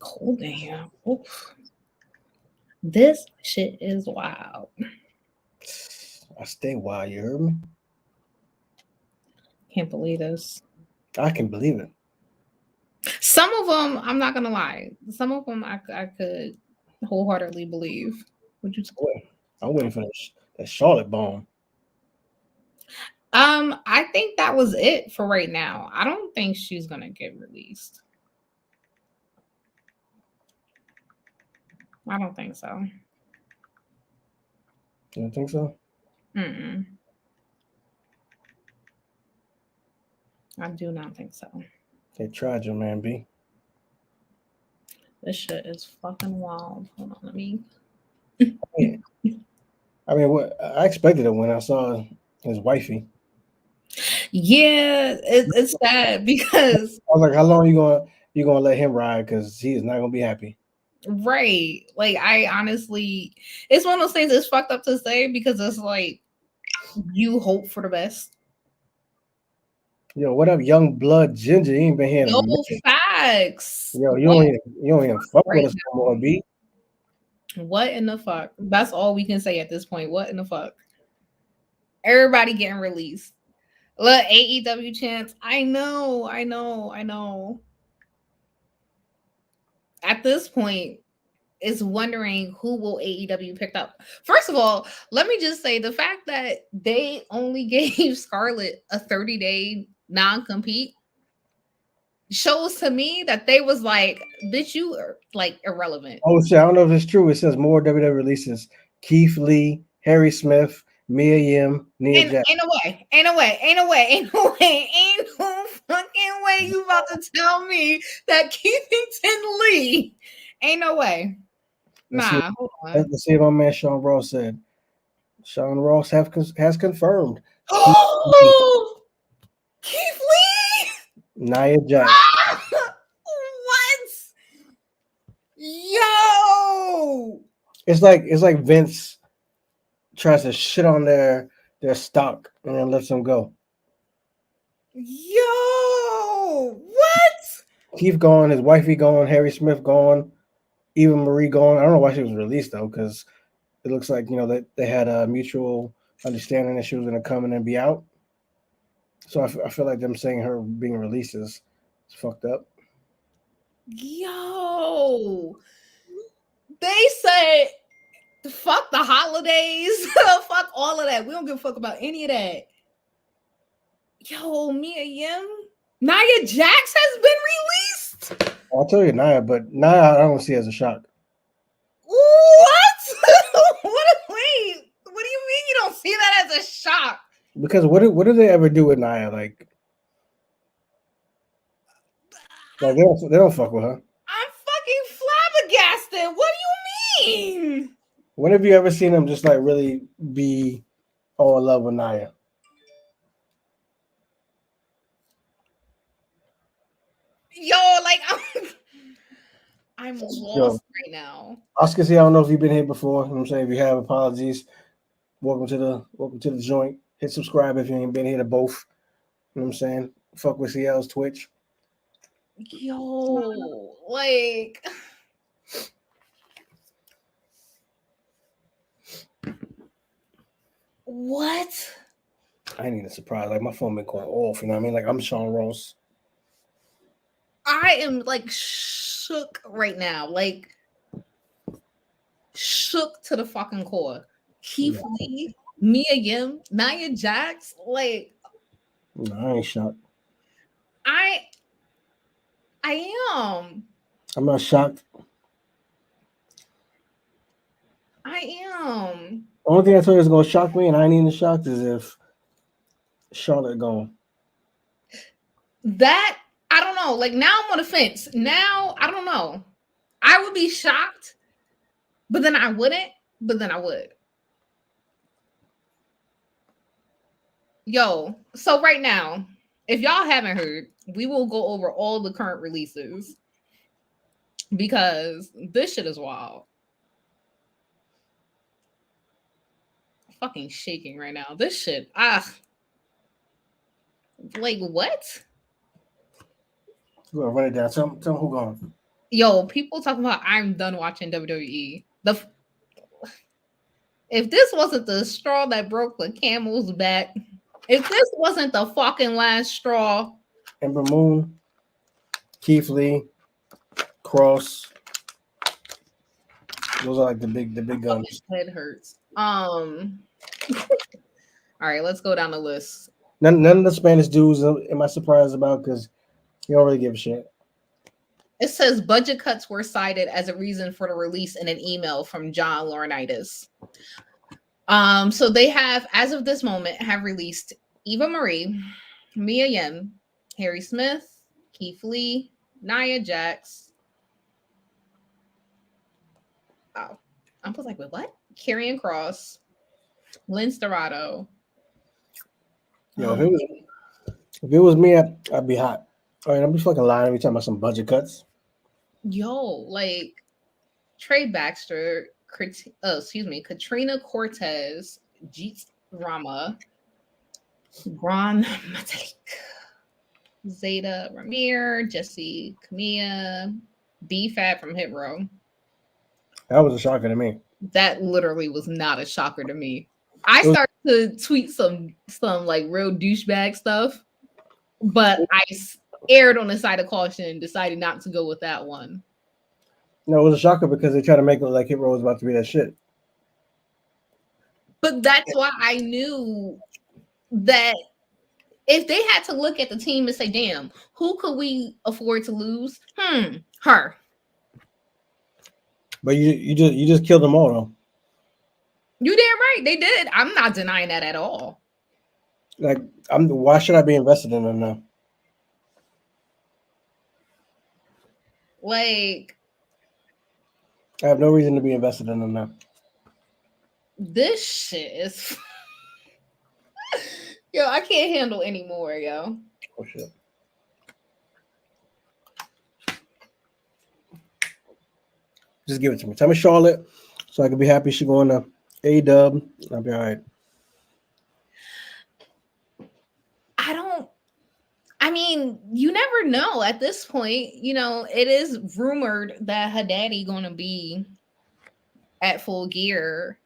cold in here. Oof. This shit is wild. I stay wild, you heard me? Can't believe this. I can believe it. Some of them, I'm not gonna lie. Some of them I could wholeheartedly believe. Would you? I'm waiting for that Charlotte bomb. I think that was it for right now. I don't think she's gonna get released. I don't think so. You don't think so? Mm-mm. I do not think so. They tried you, man, B. This shit is fucking wild. Hold on, let me. I mean, what I expected it when I saw his wifey. Yeah, it's sad because I was like, how long you gonna let him ride? Because he is not gonna be happy. right, like I honestly, it's one of those things that's fucked up to say because it's like you hope for the best. Yo, what up, young blood ginger? You ain't been here in a Yo, minute. facts. Yo, What you don't even fuck with right us no more, B. now? What in the fuck? That's all we can say at this point. What in the fuck? Everybody getting released. Look, AEW chance. I know, I know, I know. At this point, is wondering who will AEW pick up. First of all, let me just say the fact that they only gave Scarlett a 30-day non-compete shows to me that they was like, bitch, you are like irrelevant. Oh shit, I don't know if it's true. It says more WWE releases: Keith Lee, Harry Smith, Mia Yim, Nia And Jax. ain't no way, ain't no way, ain't no way, ain't no way, ain't no fucking way you about to tell me that Keithington Lee. Ain't no way. Nah, hold on. Let's see what my man Sean Ross said. Sean Ross has confirmed Keith Lee, Oh, Keith Lee. Nia Jax. What? Yo! It's like Vince tries to shit on their stock and then lets them go. Yo! What? Keith gone, his wifey gone, Harry Smith gone, Eva Marie gone. I don't know why she was released though, because it looks like they had a mutual understanding that she was going to come in and be out. So I feel like them saying her being released is fucked up. Yo! They said, fuck the holidays. Fuck all of that. We don't give a fuck about any of that. Yo, Mia Yim? Nia Jax has been released? I'll tell you Nia, but Nia I don't see as a shock. What? Wait, what do you mean you don't see that as a shock? Because what do they ever do with Nia? Like they don't fuck with her. I'm fucking flabbergasted. What do you mean? When have you ever seen them just like really be all in love with Nia? Yo, like I'm lost right now. Oscar, see, I don't know if you've been here before. You know what I'm saying? If you have, apologies. Welcome to the joint. Hit subscribe if you ain't been here to both. You know what I'm saying? Fuck with CL's Twitch. Yo, like what? I ain't even surprised. Like my phone been going off. You know what I mean? Like I'm Sean Ross. I am like shook right now. Like shook to the fucking core. Keith Lee, Mia Yim, Nia Jax, like No, I ain't shocked. I am. I'm not shocked. I am. Only thing I told you is gonna shock me, and I ain't even shocked, is if Charlotte gone. That I don't know. Like now I'm on the fence. Now I don't know. I would be shocked, but then I wouldn't. But then I would. Yo, so right now, if y'all haven't heard, we will go over all the current releases because this shit is wild. I'm fucking shaking right now. This shit, like what? We're gonna run it down. Tell them who gone. Yo, people talking about I'm done watching WWE. If this wasn't the straw that broke the camel's back, if this wasn't the fucking last straw, Ember Moon, Keith Lee, Cross. Those are like the big guns. head hurts. All right, let's go down the list. None of the Spanish dudes am I surprised about because you don't really give a shit. It says budget cuts were cited as a reason for the release in an email from John Laurinaitis. So they have, as of this moment, have released Eva Marie, Mia Yim, Harry Smith, Keith Lee, Nia Jax. Oh, I was like, wait, what? Karrion Kross, Lynn Storado. Yo, if it was me, I'd be hot. All right, I'm just fucking lying every time about some budget cuts. Yo, like Trey Baxter, Katrina Cortez, Jeet Rama, Gran Matalik, Zeta Ramir, Jesse Camilla, B-Fab from Hit Row. That was a shocker to me. That literally was not a shocker to me. I started to tweet some like real douchebag stuff, but I erred on the side of caution and decided not to go with that one. No, it was a shocker because they tried to make it look like Hit Row was about to be that shit. But that's why I knew that if they had to look at the team and say, damn, who could we afford to lose? Her. But you just killed them all though. You damn right, they did. I'm not denying that at all. Like, why should I be invested in them now? Like, I have no reason to be invested in them now. This shit is yo, I can't handle anymore, yo. Oh shit. Just give it to me. Tell me Charlotte so I can be happy she going to A-Dub. I'll be all right. I mean, you never know at this point. You know, it is rumored that her daddy going to be at Full Gear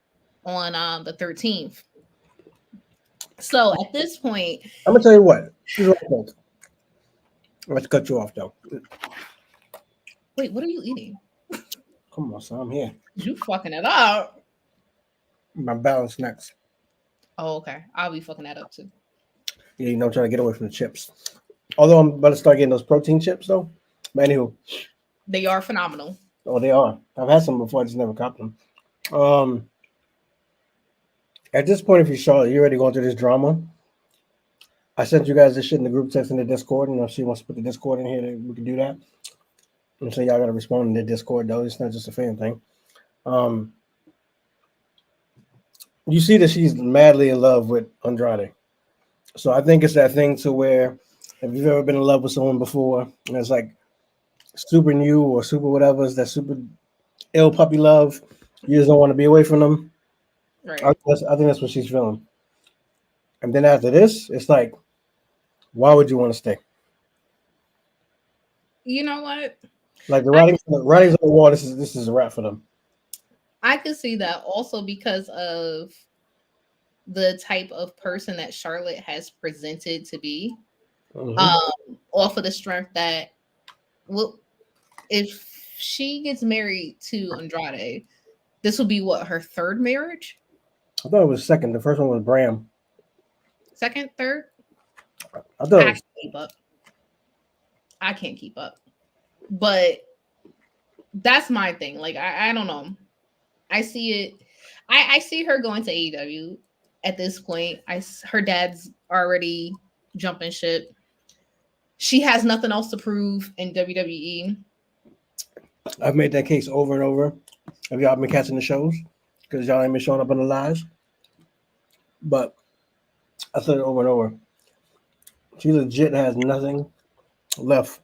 on the 13th. So at this point, I'm gonna tell you what. Here's what I think. Let's cut you off though. Wait, what are you eating? Come on, son. I'm here. You fucking it up. My balanced snacks. Oh, okay. I'll be fucking that up too. Yeah, you know, I'm trying to get away from the chips. Although I'm about to start getting those protein chips though. But anywho. They are phenomenal. Oh, they are. I've had some before, I just never copped them. At this point, if you're Charlotte, you're already going through this drama. I sent you guys this shit in the group text in the Discord, and if she wants to put the Discord in here, we can do that. I'm saying y'all gotta respond in the Discord though. It's not just a fan thing. You see that she's madly in love with Andrade. So I think it's that thing to where if you've ever been in love with someone before, and it's like super new or super whatever, it's that super ill puppy love. You just don't want to be away from them. Right. I think that's what she's feeling. And then after this, it's like, why would you want to stay? You know what? Like the writing's on the wall. This is a wrap for them. I could see that also because of the type of person that Charlotte has presented to be. Off of the strength that, well, if she gets married to Andrade, this will be what, her third marriage? I thought it was second. The first one was Bram. Second, third? I thought can't keep up. I can't keep up. But that's my thing. Like, I don't know. I see it. I see her going to AEW at this point. Her dad's already jumping ship. She has nothing else to prove in WWE. I've made that case over and over. Have y'all been catching the shows? Because y'all ain't been showing up on the lives. But I said it over and over. She legit has nothing left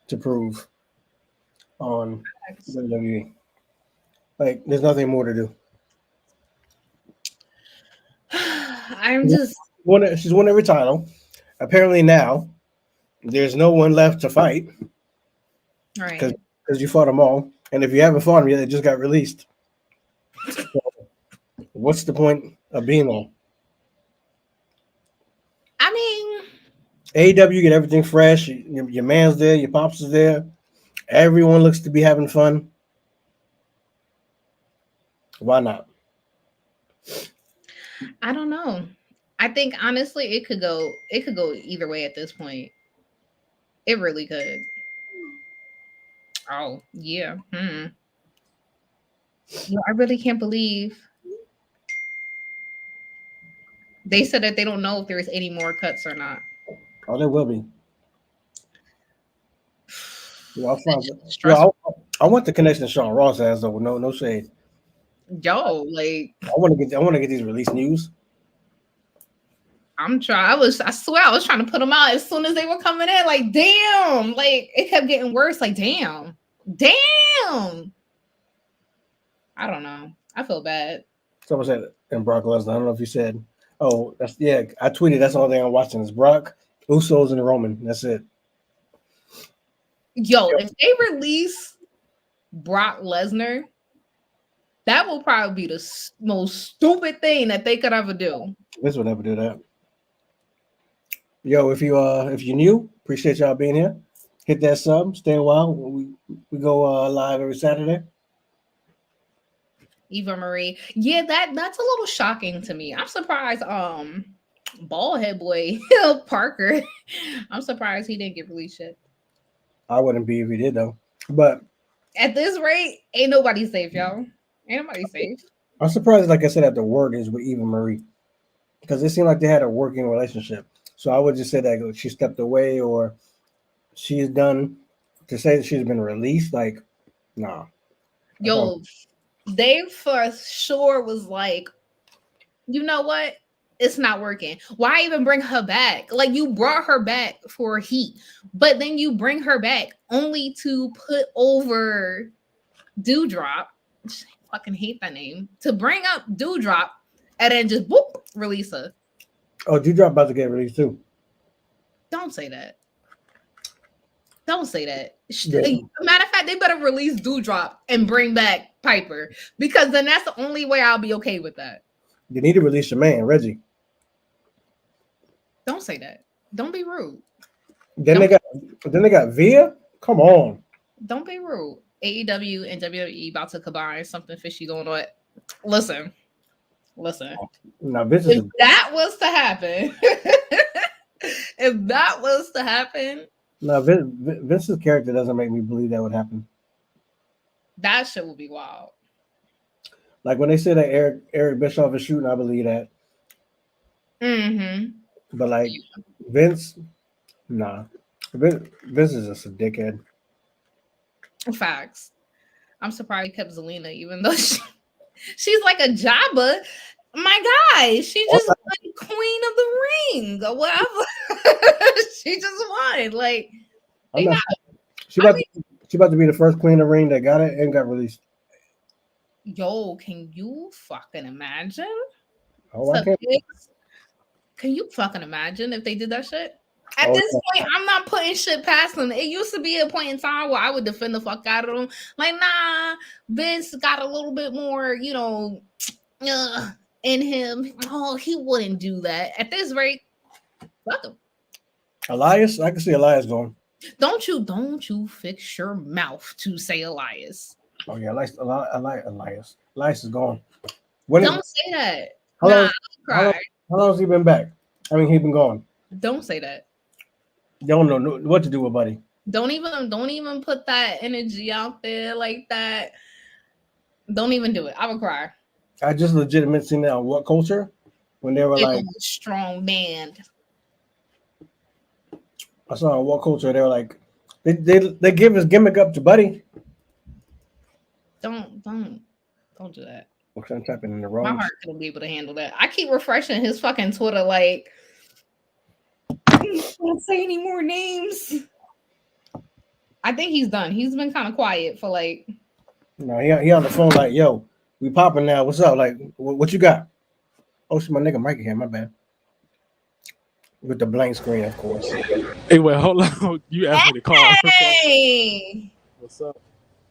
to prove on WWE. Like, there's nothing more to do. She's won every title. Apparently now, there's no one left to fight. Right. Because because you fought them all. And if you haven't fought them yet, they just got released. So what's the point of being on? I mean, AEW, get everything fresh. Your man's there, your pops is there. Everyone looks to be having fun. Why not? I don't know. I think honestly it could go either way at this point. It really could. Oh, yeah. I really can't believe they said that they don't know if there's any more cuts or not. Oh, there will be. I'll find it. Stressful. I want the connection Sean Ross has though. No shade. Yo, like I want to get these release news. I'm trying. I swear I was trying to put them out as soon as they were coming in. Like, damn. Like it kept getting worse. Like, damn. I don't know. I feel bad. Someone said in Brock Lesnar. I don't know if you said. Oh, I tweeted. That's the only thing I'm watching is Brock, Usos, and Roman. That's it. Yo, if they release Brock Lesnar, that will probably be the most stupid thing that they could ever do. This would never do that. Yo, if you new, appreciate y'all being here. Hit that sub. Stay a while. We go live every Saturday. Eva Marie. Yeah, that's a little shocking to me. I'm surprised baldhead boy Parker. I'm surprised he didn't get released yet. I wouldn't be if he did though. But at this rate, ain't nobody safe, y'all. Ain't nobody safe. I'm surprised, like I said, at the word is with Eva Marie. Because it seemed like they had a working relationship. So I would just say that she stepped away or she's done. To say that she's been released, like, nah. Yo, they for sure was like, you know what? It's not working. Why even bring her back? Like, you brought her back for heat, but then you bring her back only to put over Dewdrop. I fucking hate that name. To bring up Dewdrop and then just boop, release her. Oh, Dewdrop about to get released too. Don't say that. Don't say that. Yeah. Matter of fact, they better release Dewdrop and bring back Piper because then that's the only way I'll be okay with that. You need to release your man, Reggie. Don't say that. Don't be rude. Then they got Via. Come on. Don't be rude. AEW and WWE about to combine. Something fishy going on. Listen. Now, if that was to happen, no, Vince's character doesn't make me believe that would happen. That shit would be wild. Like when they say that Eric Bischoff is shooting, I believe that. Mm-hmm. But like Vince, nah. Vince is just a dickhead. Facts. I'm surprised he kept Zelina, even though she's like a Jabba. My guy, she just won Queen of the Ring or whatever. She just won. Like, she about to be the first Queen of the Ring that got it and got released. Yo, can you fucking imagine? Oh, I can't. Can you fucking imagine if they did that shit? At this point, I'm not putting shit past them. It used to be a point in time where I would defend the fuck out of them. Like, nah, Vince got a little bit more, in him. Oh, he wouldn't do that. At this rate, fuck him. Elias, I can see Elias going. Don't you fix your mouth to say Elias. Oh yeah, Elias. Elias is gone. Don't say that. How long has he been back? I mean, he's been gone. Don't say that. Don't know what to do with Buddy. Don't even put that energy out there like that. Don't even do it. I would cry. I just legitimately seen that on What Culture when they were like strong man. I saw on What Culture they were like they give his gimmick up to Buddy. Don't do that. I'm tapping in the wrong. My heart couldn't be able to handle that. I keep refreshing his fucking Twitter like I can't say any more names. I think he's done. He's been kind of quiet for like. No, he on the phone like, yo, we popping now. What's up? Like, what you got? Oh, shit, my nigga Mikey here. My bad. With the blank screen, of course. Hey, wait, hold on. You asked me to call. Hey, what's up?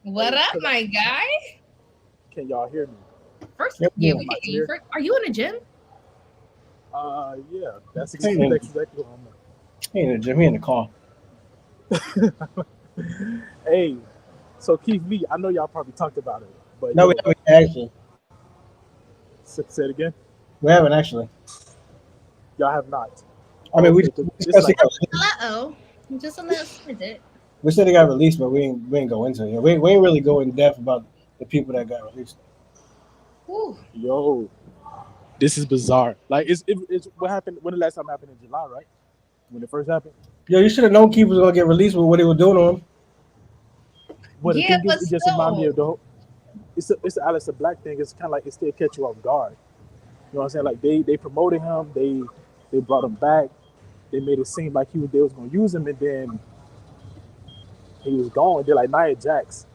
What up, my guy? Can y'all hear me? First, Yep, yeah, yeah. we Am I can hear you. clear? First, are you in the gym? Yeah, that's Hey, exactly what he in the gym. He in the car. I'm. Hey, so Keith Lee, I know y'all probably talked about it, but No, we yo, haven't actually. say it again. We haven't actually. Y'all have not. I mean, we, Okay, 'cause we this discussed it. like Uh-oh. Just a little snippet. We said it got released, but we ain't go into it. We ain't really go in depth about the people that got released. Whew. yo, this is bizarre. Like it's what happened when the last time happened in July, right? When it first happened. Yo, you should have known Keith was gonna get released with what he was doing to him. Well, the Yeah, thing is, but it just reminded me still. of the whole. It's the Alistair Black thing. It's kind of like it still catch you off guard. You know what I'm saying? Like they promoted him, they brought him back, they made it seem like they was gonna use him, and then he was gone. They're like Nia Jax.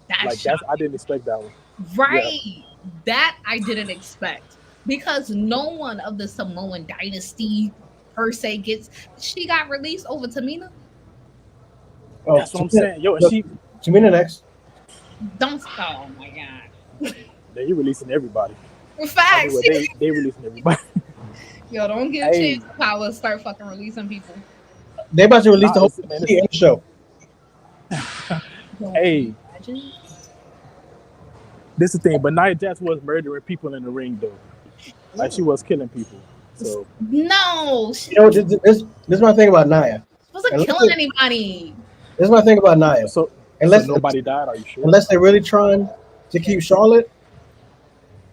That's Like that's I shocking. didn't expect that one. Yeah. Right. That I didn't expect. Because no one of the Samoan dynasty per se gets. She got released over Tamina. Oh, That's what I'm saying. Yo, and look, she Tamina next. Don't. Oh my God. they releasing everybody. I mean, Facts. well, they releasing everybody. Yo, don't give Hey, Chance power. Start fucking releasing people. They about to release nah, the whole it's man, in the show. Don't you hey, imagine? this is the thing. But Nia Jax was murdering people in the ring though. Like she was killing people. So No, she You know, this is my thing about Nia. wasn't Unless killing they, anybody. this is my thing about Nia. so so Unless nobody died. Are you sure? unless they're really trying to keep Charlotte,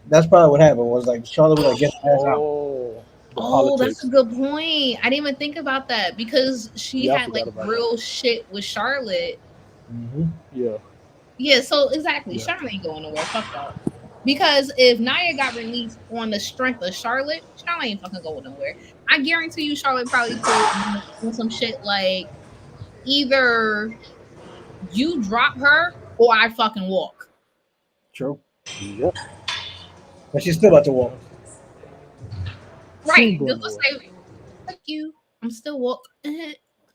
that's probably what happened. Was like Charlotte was like get her ass out. Oh, the Oh, that's a politics. good point. I didn't even think about that because she Yeah, I had like forgot about that. real shit with Charlotte. Mm-hmm. Yeah, Yeah, so exactly. yeah. Charlotte ain't going nowhere. Fuck that. Because if Nia got released on the strength of Charlotte, Charlotte ain't fucking going nowhere. I guarantee you, Charlotte probably told on some shit like either you drop her or I fucking walk. True, Yep. but she's still about to walk. She Right. ain't going Just nowhere. say, fuck you. I'm still walk.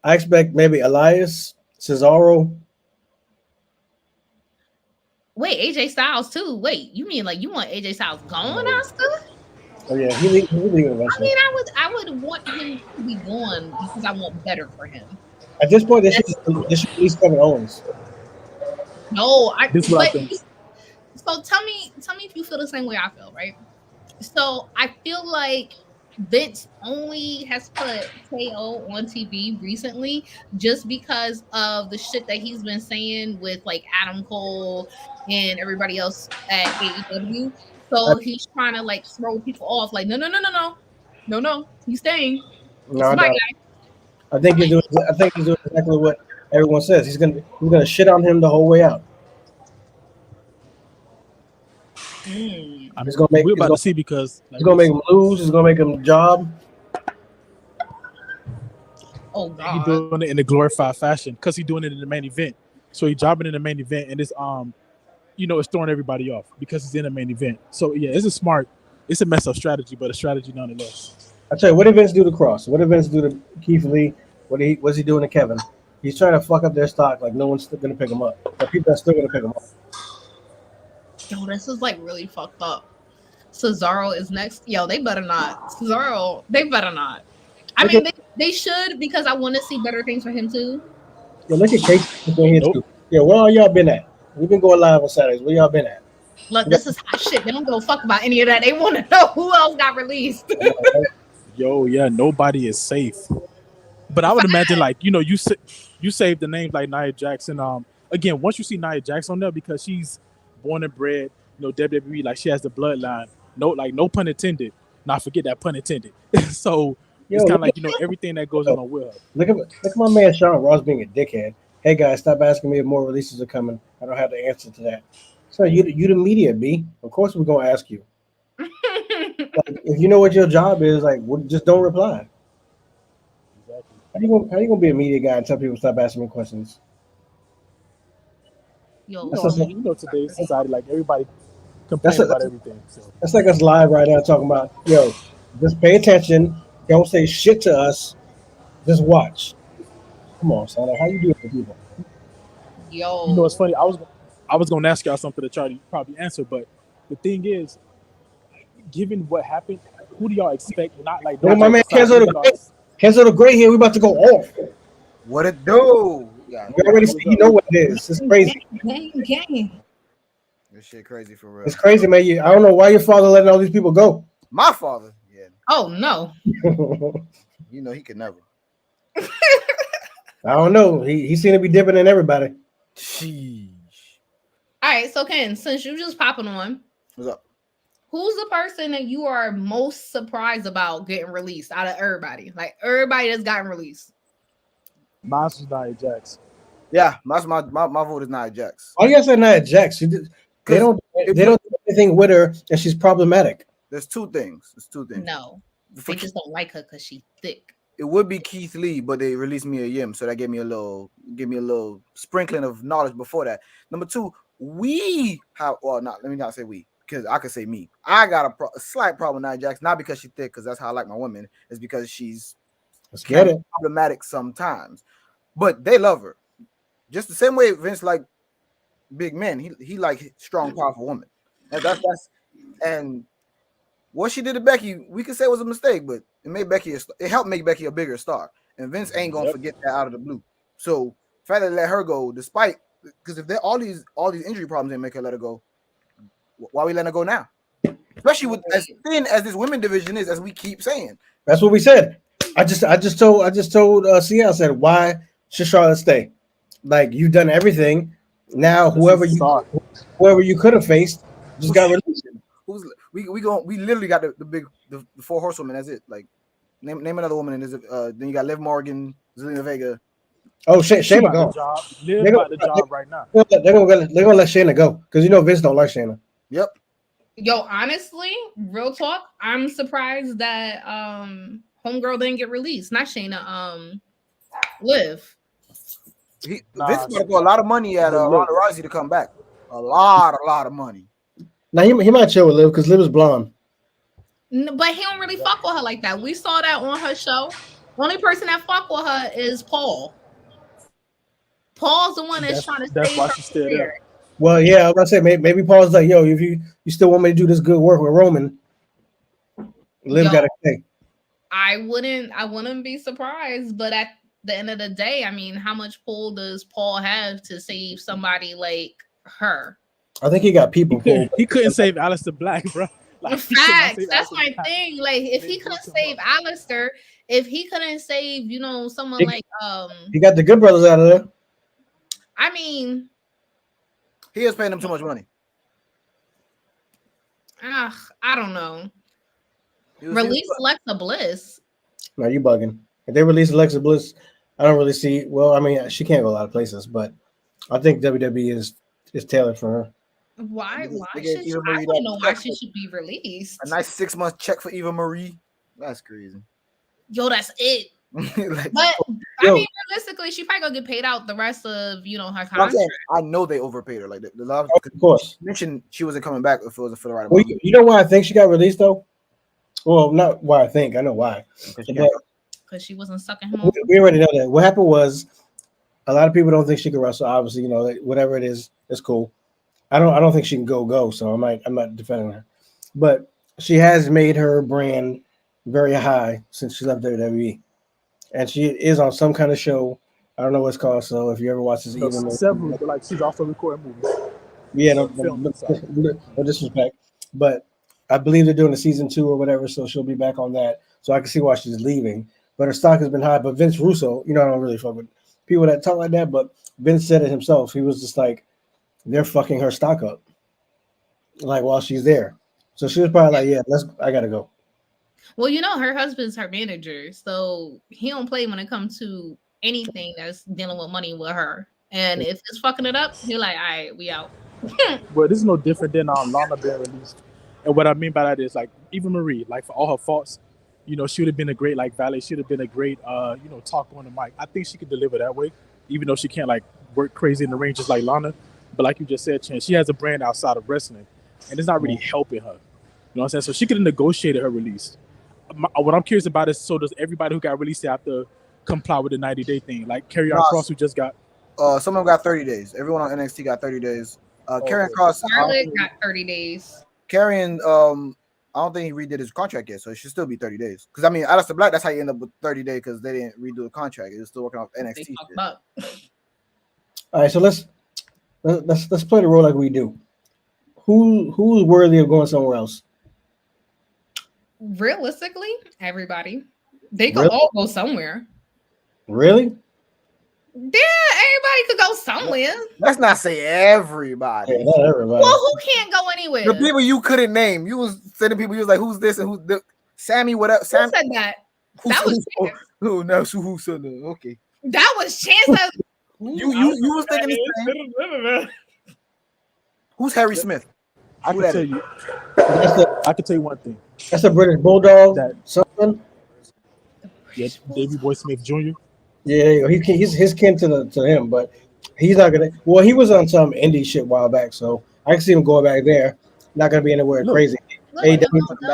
I expect maybe Elias, Cesaro. Wait, AJ Styles too. Wait, you mean like you want AJ Styles gone, No. Oscar? Oh yeah, he'll leave I eventually. mean, I would want him to be gone because I want better for him. At this point, That's, they should release Kevin Owens. no, I This is what I but think. so tell me if you feel the same way I feel, right? So I feel like Vince only has put KO on TV recently just because of the shit that he's been saying with like Adam Cole and everybody else at AEW. I, So he's trying to like throw people off, like, no, he's staying. no, It's I my doubt. guy. I think he's doing. I think he's doing exactly what everyone says. He's gonna shit on him the whole way out. Mm. I He's mean, gonna make we're about to see because he's like gonna make this, him lose. He's gonna make him job. Oh he God. doing it in a glorified fashion because he's doing it in the main event. So he jobbing in the main event, and it's it's throwing everybody off because he's in the main event. So yeah, it's a mess up strategy, but a strategy nonetheless. I tell you, what did Vince do to Cross? What did Vince do to Keith Lee? What's he doing to Kevin? He's trying to fuck up their stock. Like no one's still gonna pick him up, but people are still gonna pick him up. Yo, this is like really fucked up. Cesaro is next. Yo, they better not. Cesaro, they better not. I Look mean, at they should because I want to see better things for him too. look at Casey in here Nope. too. Yeah, where all y'all been at? We've been going live on Saturdays. Where y'all been at? Look, We got, this is hot shit. They don't give a fuck about any of that. They want to know who else got released. I know, right? Yo, yeah, nobody is safe. But I would imagine like you save the names like Nia Jax and again once you see Nia Jax on there because she's born and bred WWE like she has the bloodline no pun intended not forget that pun intended so Yo, it's kind of look like everything that goes at on with her. look at my man Sean Ross being a dickhead. Hey guys, stop asking me if more releases are coming. I don't have the answer to that. So you the media, B. Of course we're gonna ask you. Like if you know what your job is, like just don't reply. Exactly. How you gonna be a media guy and tell people stop asking me questions? Yo, That's so just, Today's society like everybody that's complain a, about everything so that's like us live right now talking about just pay attention. Don't say shit to us. Just watch. Come on, son. Like, how you do it for people? it's yo, funny I was gonna ask y'all something to try to probably answer, but the thing is, given what happened, who do y'all expect? Not like Yo, my man, Chancedtegang the Great here. We about to go off. What it do? Yeah, You already see, you know what it is. It's crazy. Gang. This shit crazy for real. It's crazy, man. I don't know why your father letting all these people go. My father, yeah. Oh no. You know he could never. I don't know. He seemed to be dipping in everybody. Sheesh. All right, so Ken, since you just popping on, What's up? who's the person that you are most surprised about getting released out of everybody? Like everybody that's gotten released. Mine's was Nia Jax. Yeah, my vote is Nia Jax. Why you say Nia Jax? They don't do anything with her, and she's problematic. There's two things. No, they just don't like her because she's thick. It would be Keith Lee, but they released me a Yim, so that gave me a little sprinkling of knowledge before that. Number two, let me not say we, because I could say me. I got a slight problem with Nia Jax, not because she's thick, because that's how I like my women. It's because she's kind of problematic sometimes, but they love her. Just the same way Vince like big men, he like strong, powerful women. That's and what she did to Becky, we could say was a mistake, but it helped make Becky a bigger star. And Vince ain't gonna forget that out of the blue. So the fact that they let her go, despite because if all these injury problems didn't make her let her go, why we letting her go now? Especially with as thin as this women division is, as we keep saying. That's what we said. I just told CL, I said, why should Charlotte stay? Like, you've done everything. Now whoever you could have faced just got released. We literally got the four horsewomen. That's it. Like name another woman, and then you got Liv Morgan, Zelina Vega. Oh shit, Shayna go. Liv got the job right now. They're gonna let Shayna go because you know Vince don't like Shayna. Yep. Yo, honestly, real talk, I'm surprised that Homegirl didn't get released. Not Shayna, Liv. Vince got to put a lot of money at Ronda Rousey to come back. A lot of money. Now he might chill with Liv because Liv is blonde. But he don't really fuck with her like that. We saw that on her show. Only person that fuck with her is Paul. Paul's the one that's trying to save her career. Well, yeah, I was gonna say maybe Paul's like, yo, if you still want me to do this good work with Roman, Liv gotta stay. I wouldn't be surprised, but at the end of the day, I mean, how much pull does Paul have to save somebody like her? I think he got people. He couldn't save Aleister Black, bro. Like, facts. That's my thing. Like, if he couldn't save Aleister, if he couldn't save, someone he got the Good Brothers out of there. I mean, he is paying them too much money. I don't know. Release Alexa Bliss. No, you bugging. If they release Alexa Bliss, I don't really see. Well, I mean, she can't go a lot of places, but I think WWE is tailored for her. Why should she? I don't know why she should be released. A nice 6-month check for Eva Marie. That's crazy. Yo, that's it. But I mean, realistically, she probably gonna get paid out the rest of her contract. I know they overpaid her. Like the love, of course. Mentioned she wasn't coming back if it was for the right amount. Well, you know why I think she got released though? Well, not why I think. I know why. Because she wasn't sucking him off. We already know that. What happened was a lot of people don't think she can wrestle. Obviously, whatever it is, it's cool. I don't think she can go. So I'm not defending her, but she has made her brand very high since she left WWE, and she is on some kind of show. I don't know what it's called. So if you ever watch this, even several, like she's also recording movies. Yeah, no disrespect, but I believe they're doing a season 2 or whatever, so she'll be back on that. So I can see why she's leaving. But her stock has been high. But Vince Russo, I don't really fuck with people that talk like that. But Vince said it himself. He was just like, they're fucking her stock up, like while she's there. So she was probably like, yeah, I gotta go. Well, her husband's her manager, so he don't play when it comes to anything that's dealing with money with her. And if it's fucking it up, he's like, all right, we out. Well, this is no different than Lana being released. And what I mean by that is, like, Eva Marie, like, for all her faults, she would have been a great, like, valet. She would have been a great, talk on the mic. I think she could deliver that way, even though she can't, like, work crazy in the ring just like Lana. But like you just said, Chan, she has a brand outside of wrestling, and it's not really helping her. You know what I'm saying? So she could have negotiated her release. What I'm curious about is, so does everybody who got released have to comply with the 90-day thing? Like Karrion Kross, who just got... some of them got 30 days. Everyone on NXT got 30 days. Karrion Kross. Charlotte got 30 days. Karrion, I don't think he redid his contract yet, so it should still be 30 days. Because I mean, Aleister Black, that's how you end up with 30 days because they didn't redo the contract. It was still working off NXT. Shit. All right, so let's play the role like we do. Who's worthy of going somewhere else? Realistically, everybody. They could all go somewhere. Really? Yeah, everybody could go somewhere. Let's not say everybody. Yeah, not everybody. Well, who can't go anywhere? The people you couldn't name. You was sending people. You was like, "Who's this and who's the Sammy? Whatever." Who said that? That was who? No, who said that? Okay. That was Chance. You was thinking the same. Who's Harry Smith? I can tell you. I can tell you one thing. That's a British Bulldog. Something. Yeah, Davey Boy Smith Jr. Yeah, he's his kin to him, but he's not gonna. Well, he was on some indie shit a while back, so I can see him going back there. Not gonna be anywhere crazy. Back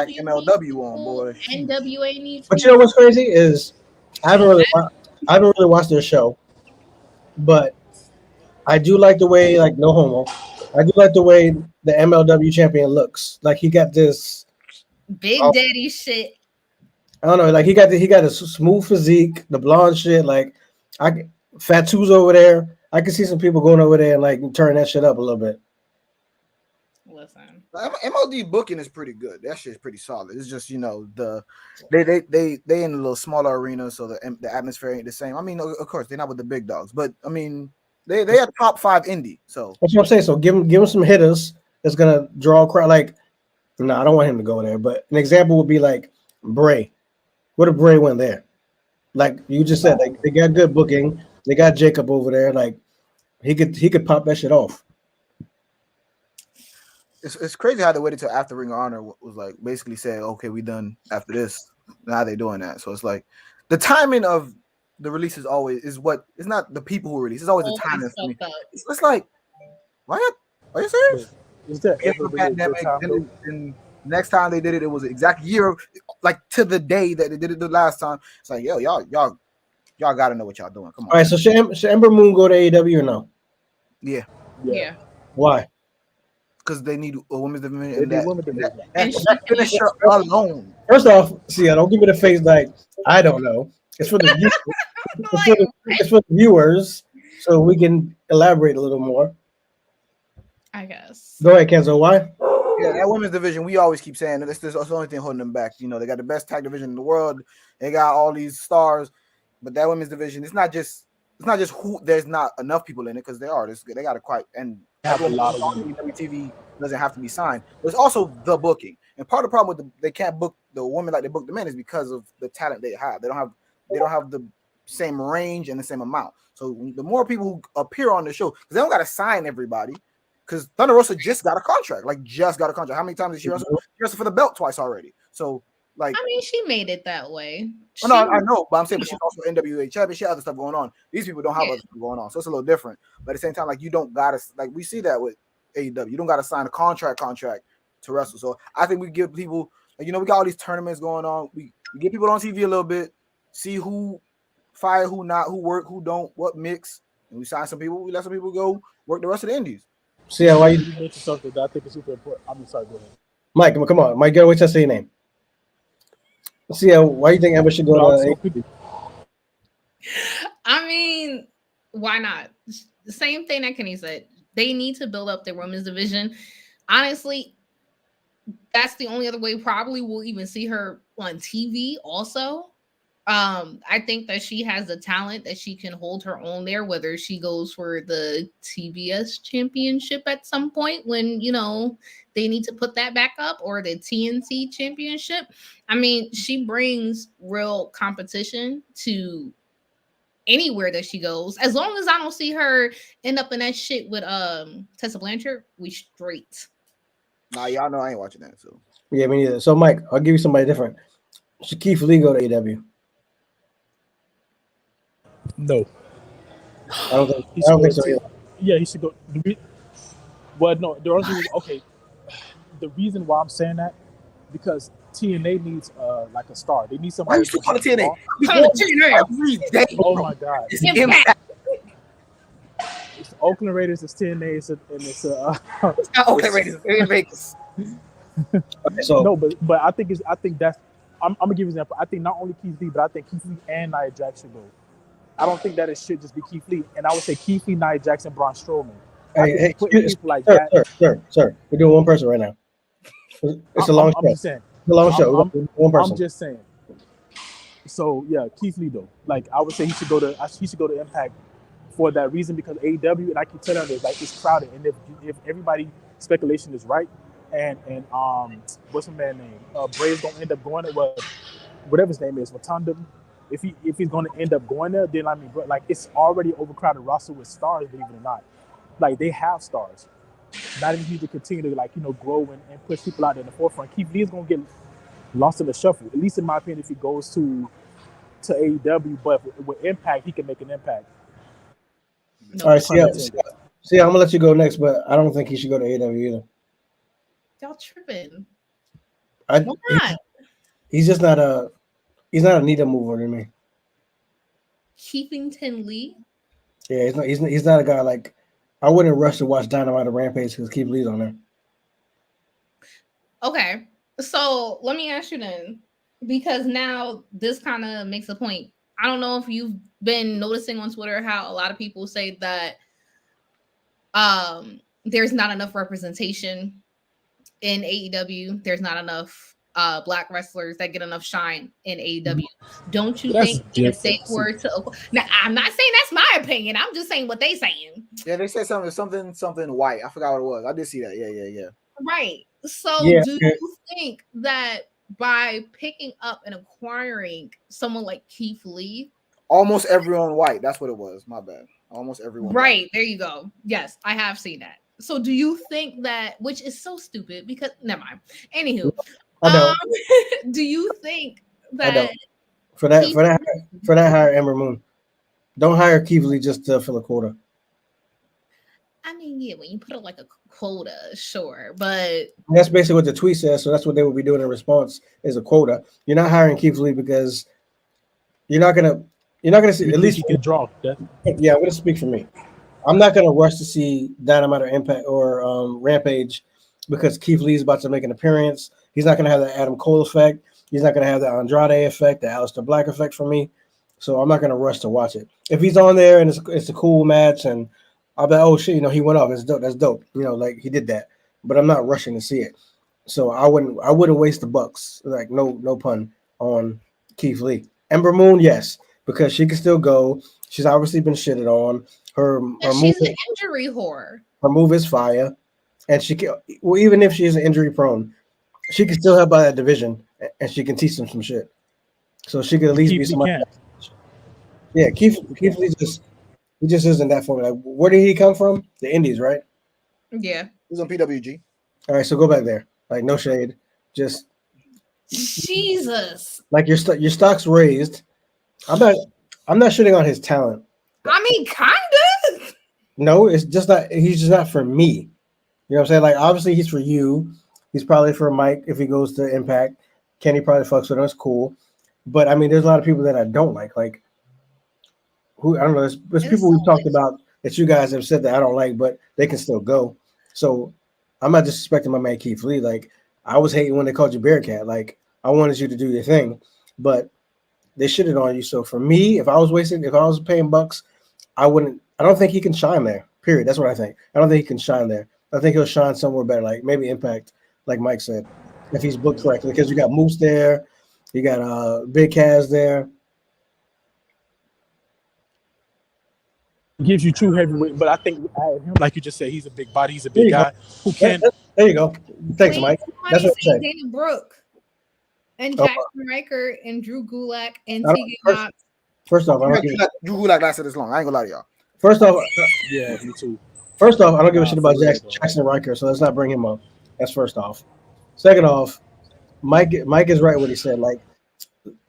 MLW on, boy. NWA needs. But you know what's crazy is I haven't really watched their show, but I do like the way, like, no homo, I do like the way the MLW champion looks. Like, he got this Big Daddy shit. I don't know, like he got a smooth physique, the blonde shit. Like, Fatu's over there. I can see some people going over there and like turn that shit up a little bit. Listen, MLD booking is pretty good. That shit's pretty solid. It's just, you know, they in a little smaller arena, so the atmosphere ain't the same. I mean, of course they're not with the big dogs, but I mean they are top 5 indie. So that's what I'm saying. So give him some hitters that's gonna draw a crowd. Like, no, I don't want him to go there. But an example would be like Bray. What if Bray went there? Like you just said, like they got good booking. They got Jacob over there. Like he could pop that shit off. It's crazy how they waited till after Ring of Honor was like basically said, okay, we done after this. Now they're doing that. So it's like the timing of the release is always it's not the people who release. It's always the timing for me. It's like, what? Are you serious? Is that pandemic? And next time they did it, it was an exact year, like to the day that they did it the last time. It's like, yo, y'all gotta know what y'all doing. Come on. All right, so should Ember Moon go to AEW or no? Yeah. Why? Because they need a women's division. And she that finisher alone. First off, see, I don't give it a face like I don't know. It's for the viewers. It's for the viewers, so we can elaborate a little more. I guess. Go ahead, Kenzo. Why? Yeah, that women's division, we always keep saying that's the only thing holding them back. You know, they got the best tag division in the world. They got all these stars, but that women's division, it's not just who there's not enough people in it because they got a quite and have a lot of women. WTV doesn't have to be signed. But it's also the booking, and part of the problem with they can't book the women like they book the men is because of the talent they have. They don't have the same range and the same amount. So the more people who appear on the show, because they don't got to sign everybody. Because Thunder Rosa just got a contract. How many times did she wrestle? She wrestled for the belt twice already. So, like, I mean, she made it that way. I know, but I'm saying, but she's also NWA champion. She has other stuff going on. These people don't have other stuff going on, so it's a little different. But at the same time, like, you don't gotta, like, we see that with AEW. You don't gotta sign a contract to wrestle. So I think we give people, like, you know, we got all these tournaments going on. We get people on TV a little bit, see who fire, who not, who work, who don't, what mix, and we sign some people. We let some people go work the rest of the indies. See why you mentioned something that I think is super important. I'm sorry, go ahead. Mike, come on. Mike, go wait till I say your name. See why you think Ember should go to I mean, why not? The same thing that Kenny said. They need to build up their women's division. Honestly, that's the only other way probably we'll even see her on TV also. I think that she has the talent that she can hold her own there, whether she goes for the TBS championship at some point when, you know, they need to put that back up, or the TNT championship. I mean, she brings real competition to anywhere that she goes. As long as I don't see her end up in that shit with Tessa Blanchard, we straight. Nah, y'all know I ain't watching that. So yeah, me neither. So Mike, I'll give you somebody different. Should Keith Lee go to AEW? No. I don't think so either. Yeah, he should go. Well, no, the only okay. The reason why I'm saying that, because TNA needs like a star. They need somebody. Why you still calling TNA? Oh my god! Oakland Raiders is TNA, and it's Oakland Raiders in Vegas. So no, but I think that's I'm gonna give you an example. I think not only Keith Lee, but I think Keith Lee and Nia Jax should go. I don't think that it should just be Keith Lee, and I would say Keith Lee, Nia Jax, and Braun Strowman. hey, Putting people like sir, that. Sir, we're doing one person right now. It's a long show. I'm just saying. It's a long show. One person. I'm just saying. So yeah, Keith Lee though. Like I would say he should go to Impact for that reason, because AEW, and I keep telling you, like it's crowded, and if everybody speculation is right, and what's the man's name? Bray's gonna end up going to whatever his name is, Rotunda. If he's gonna end up going there, then I mean, bro, like it's already overcrowded roster with stars, believe it or not. Like they have stars. Not even need to continue to grow and push people out there in the forefront. Keith Lee is gonna get lost in the shuffle, at least in my opinion, if he goes to AEW. But with Impact, he can make an impact. No, all right, see, I'm gonna let you go next, but I don't think he should go to AEW either. Y'all tripping? Why not? He's just not a needle mover to me. Keithington Lee? Yeah, he's not a guy like. I wouldn't rush to watch Dynamite or Rampage because Keith Lee's on there. Okay, so let me ask you then, because now this kind of makes a point. I don't know if you've been noticing on Twitter how a lot of people say that there's not enough representation in AEW. There's not enough black wrestlers that get enough shine in AEW. Don't you think if they were to? Now, I'm not saying that's my opinion. I'm just saying what they saying. Yeah, they said something white. I forgot what it was. I did see that. Yeah. Right. So do you think that by picking up and acquiring someone like Keith Lee, almost everyone white? That's what it was. My bad. Almost everyone. Right. White. There you go. Yes, I have seen that. So do you think that, which is so stupid because never mind. Anywho, do you think that for that hire Ember Moon? Don't hire Keith Lee just to fill a quota. I mean, yeah, when you put up like a quota, sure, but that's basically what the tweet says. So that's what they will be doing in response is a quota. You're not hiring Keith Lee because you're not gonna see, at least you can draw. Yeah, I'm gonna speak for me. I'm not gonna rush to see Dynamite or Impact or Rampage because Keith Lee's about to make an appearance. He's not gonna have the Adam Cole effect. He's not gonna have the Andrade effect, the Aleister Black effect for me. So I'm not gonna rush to watch it. If he's on there and it's a cool match and I'll be, oh shit, he went off. It's dope. That's dope. Like he did that. But I'm not rushing to see it. So I wouldn't waste the bucks. Like no pun on Keith Lee. Ember Moon, yes, because she can still go. She's obviously been shitted on. Her she's an injury whore. Her move is fire, and she can. Well, even if she is injury prone, she can still help out that division, and she can teach them some shit. So she could at least be somebody. Yeah, Keith Lee he just isn't that for me. Like, where did he come from? The Indies, right? Yeah. He's on PWG. All right, so go back there. Like, no shade. Just Jesus. Like your stock's raised. I'm not shitting on his talent. I mean, kind of. No, it's just not. He's just not for me. You know what I'm saying? Like, obviously, he's for you. He's probably for Mike if he goes to Impact. Kenny probably fucks with him. It's cool. But I mean, there's a lot of people that I don't like. Like, who I don't know. There's people we've talked about that you guys have said that I don't like, but they can still go. So I'm not disrespecting my man Keith Lee. Like, I was hating when they called you Bearcat. Like, I wanted you to do your thing, but they shitted on you. So for me, if I was paying bucks, I don't think he can shine there. Period. That's what I think. I don't think he can shine there. I think he'll shine somewhere better, like maybe Impact, like Mike said, if he's booked correctly. Because you got Moose there, you got Big Kaz there. Gives you true heavyweight, but I think him, like you just said, he's a big body. He's a big guy who can. There you go. Thanks, Mike. That's what I'm saying. Dana Brooke and Jackson Riker and Drew Gulak and Tegan Knox. First off, Drew Gulak lasted this long. I ain't gonna lie to y'all. First off, yeah, me too. First off, I don't give a shit about Jackson Riker, so let's not bring him up. That's first off. Second off, Mike is right what he said. Like,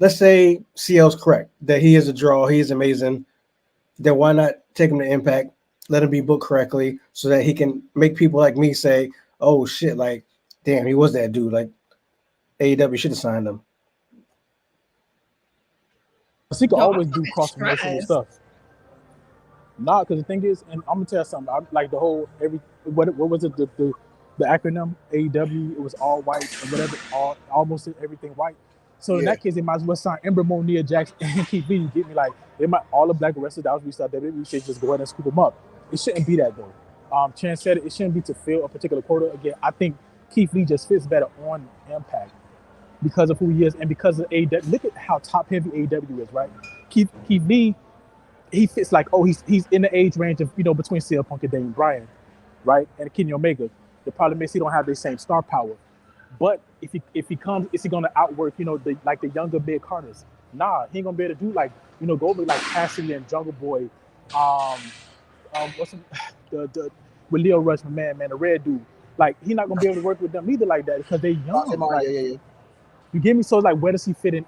let's say CL's correct that he is a draw, he is amazing. Then why not take him to Impact, let him be booked correctly so that he can make people like me say, oh shit, like, damn, he was that dude. Like, AEW should have signed him. He can always do cross-promotional stuff. Nah, because the thing is, and I'm gonna tell you something. Like the whole what was it the acronym AEW? It was all white and whatever, almost everything white. So in that case, they might as well sign Ember Moon, Nia Jax, and Keith Lee. Get me like they might all the black wrestlers that was released out there. We should just go ahead and scoop them up. It shouldn't be that though. Chance said it shouldn't be to fill a particular quota. Again, I think Keith Lee just fits better on Impact because of who he is and because of AEW. Look at how top heavy AEW is, right? Keith Lee. He fits like, he's in the age range of, between CM Punk and Daniel Bryan, right? And Kenny Omega. The problem is he don't have the same star power. But if he comes, is he gonna outwork, the younger mid Carters? Nah, he ain't gonna be able to do go over like Cassidy and Jungle Boy, what's the with Leo Rush, man, the red dude. Like he not gonna be able to work with them either like that because they young. Like, yeah. You get me? So like, where does he fit in?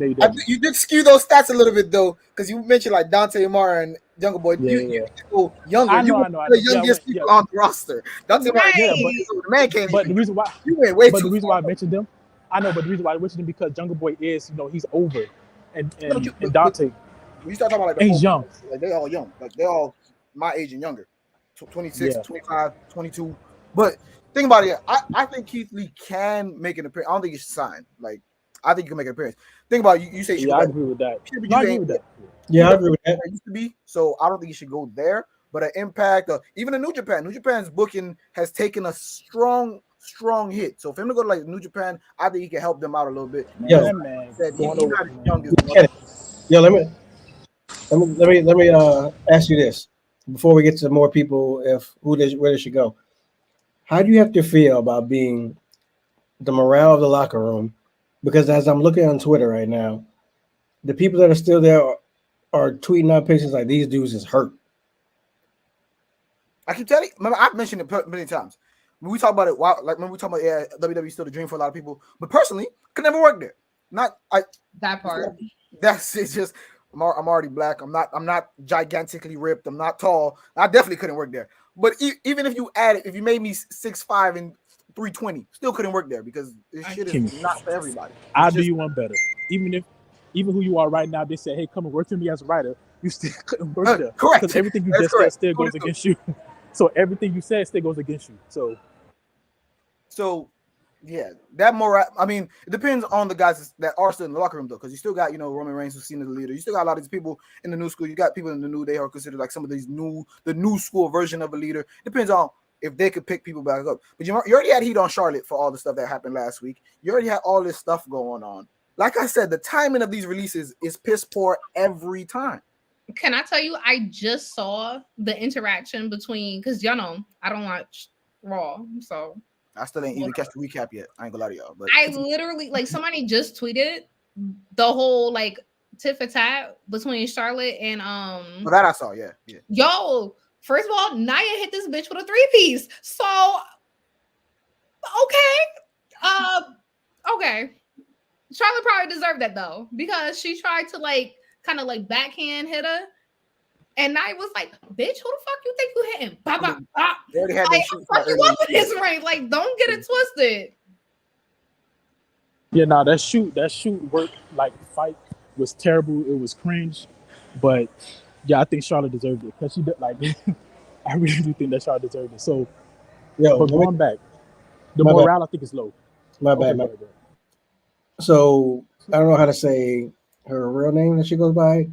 You did skew those stats a little bit though, because you mentioned like Dante Amara and Jungle Boy. You go younger. I know. The youngest people on the roster. Dante Amara, the man can't. But the reason why you went way but too the reason far. why I mentioned them, I know. But the reason why I mentioned them because Jungle Boy is, he's over, and Dante. When you start talking about like he's young. Like they're all young. Like they're all my age and younger. 26, 25, 22. But think about it. I think Keith Lee can make an appearance. I don't think he should sign. Like I think he can make an appearance. Think about it. You say I agree with that. I agree with that. It used to be, so I don't think he should go there. But an Impact, even a New Japan. New Japan's booking has taken a strong hit. So for him to go to like New Japan, I think he can help them out a little bit. Yeah, man. Let me ask you this before we get to more people. Where they should go? How do you have to feel about being the morale of the locker room? Because as I'm looking on Twitter right now, the people that are still there are tweeting out pictures like these dudes is hurt. I keep telling you, remember, I've mentioned it many times. When we talk about it, when we talk about WWE is still the dream for a lot of people, but personally, could never work there. That part. That's it's just I'm already black. I'm not gigantically ripped. I'm not tall. I definitely couldn't work there. But even if you made me 6'5" and 320, still couldn't work there because this shit is not for everybody. I'll do you one better. Even who you are right now, they say, hey, come and work for me as a writer, you still couldn't work there. Correct. Because everything you just said still goes against you. So everything you said still goes against you. So yeah, that more. I mean, it depends on the guys that are still in the locker room though, because you still got Roman Reigns who's seen as the leader. You still got a lot of these people in the new school. You got people in the new. They are considered like some of these the new school version of a leader. Depends on if they could pick people back up. But you already had heat on Charlotte for all the stuff that happened last week. You already had all this stuff going on. Like I said, the timing of these releases is piss poor every time. Can I tell you, I just saw the interaction between, because I don't watch Raw, so I still ain't even catch the recap yet. I ain't gonna lie to y'all. But I literally, somebody just tweeted the whole tit for tat between Charlotte and Well, that I saw, yeah. Yo, first of all, Nia hit this bitch with a 3-piece. So okay. Charlotte probably deserved that though, because she tried to kind of backhand hit her. And Nia was like, bitch, who the fuck you think you hitting? Bop, bop, bop. They already had fuck you up with this ring. Don't get it twisted. Yeah, no, that shoot work fight was terrible. It was cringe. But yeah, I think Charlotte deserved it. Because she did I really do think that Charlotte deserved it. So but going back, the morale I think is low. My bad. So I don't know how to say her real name that she goes by.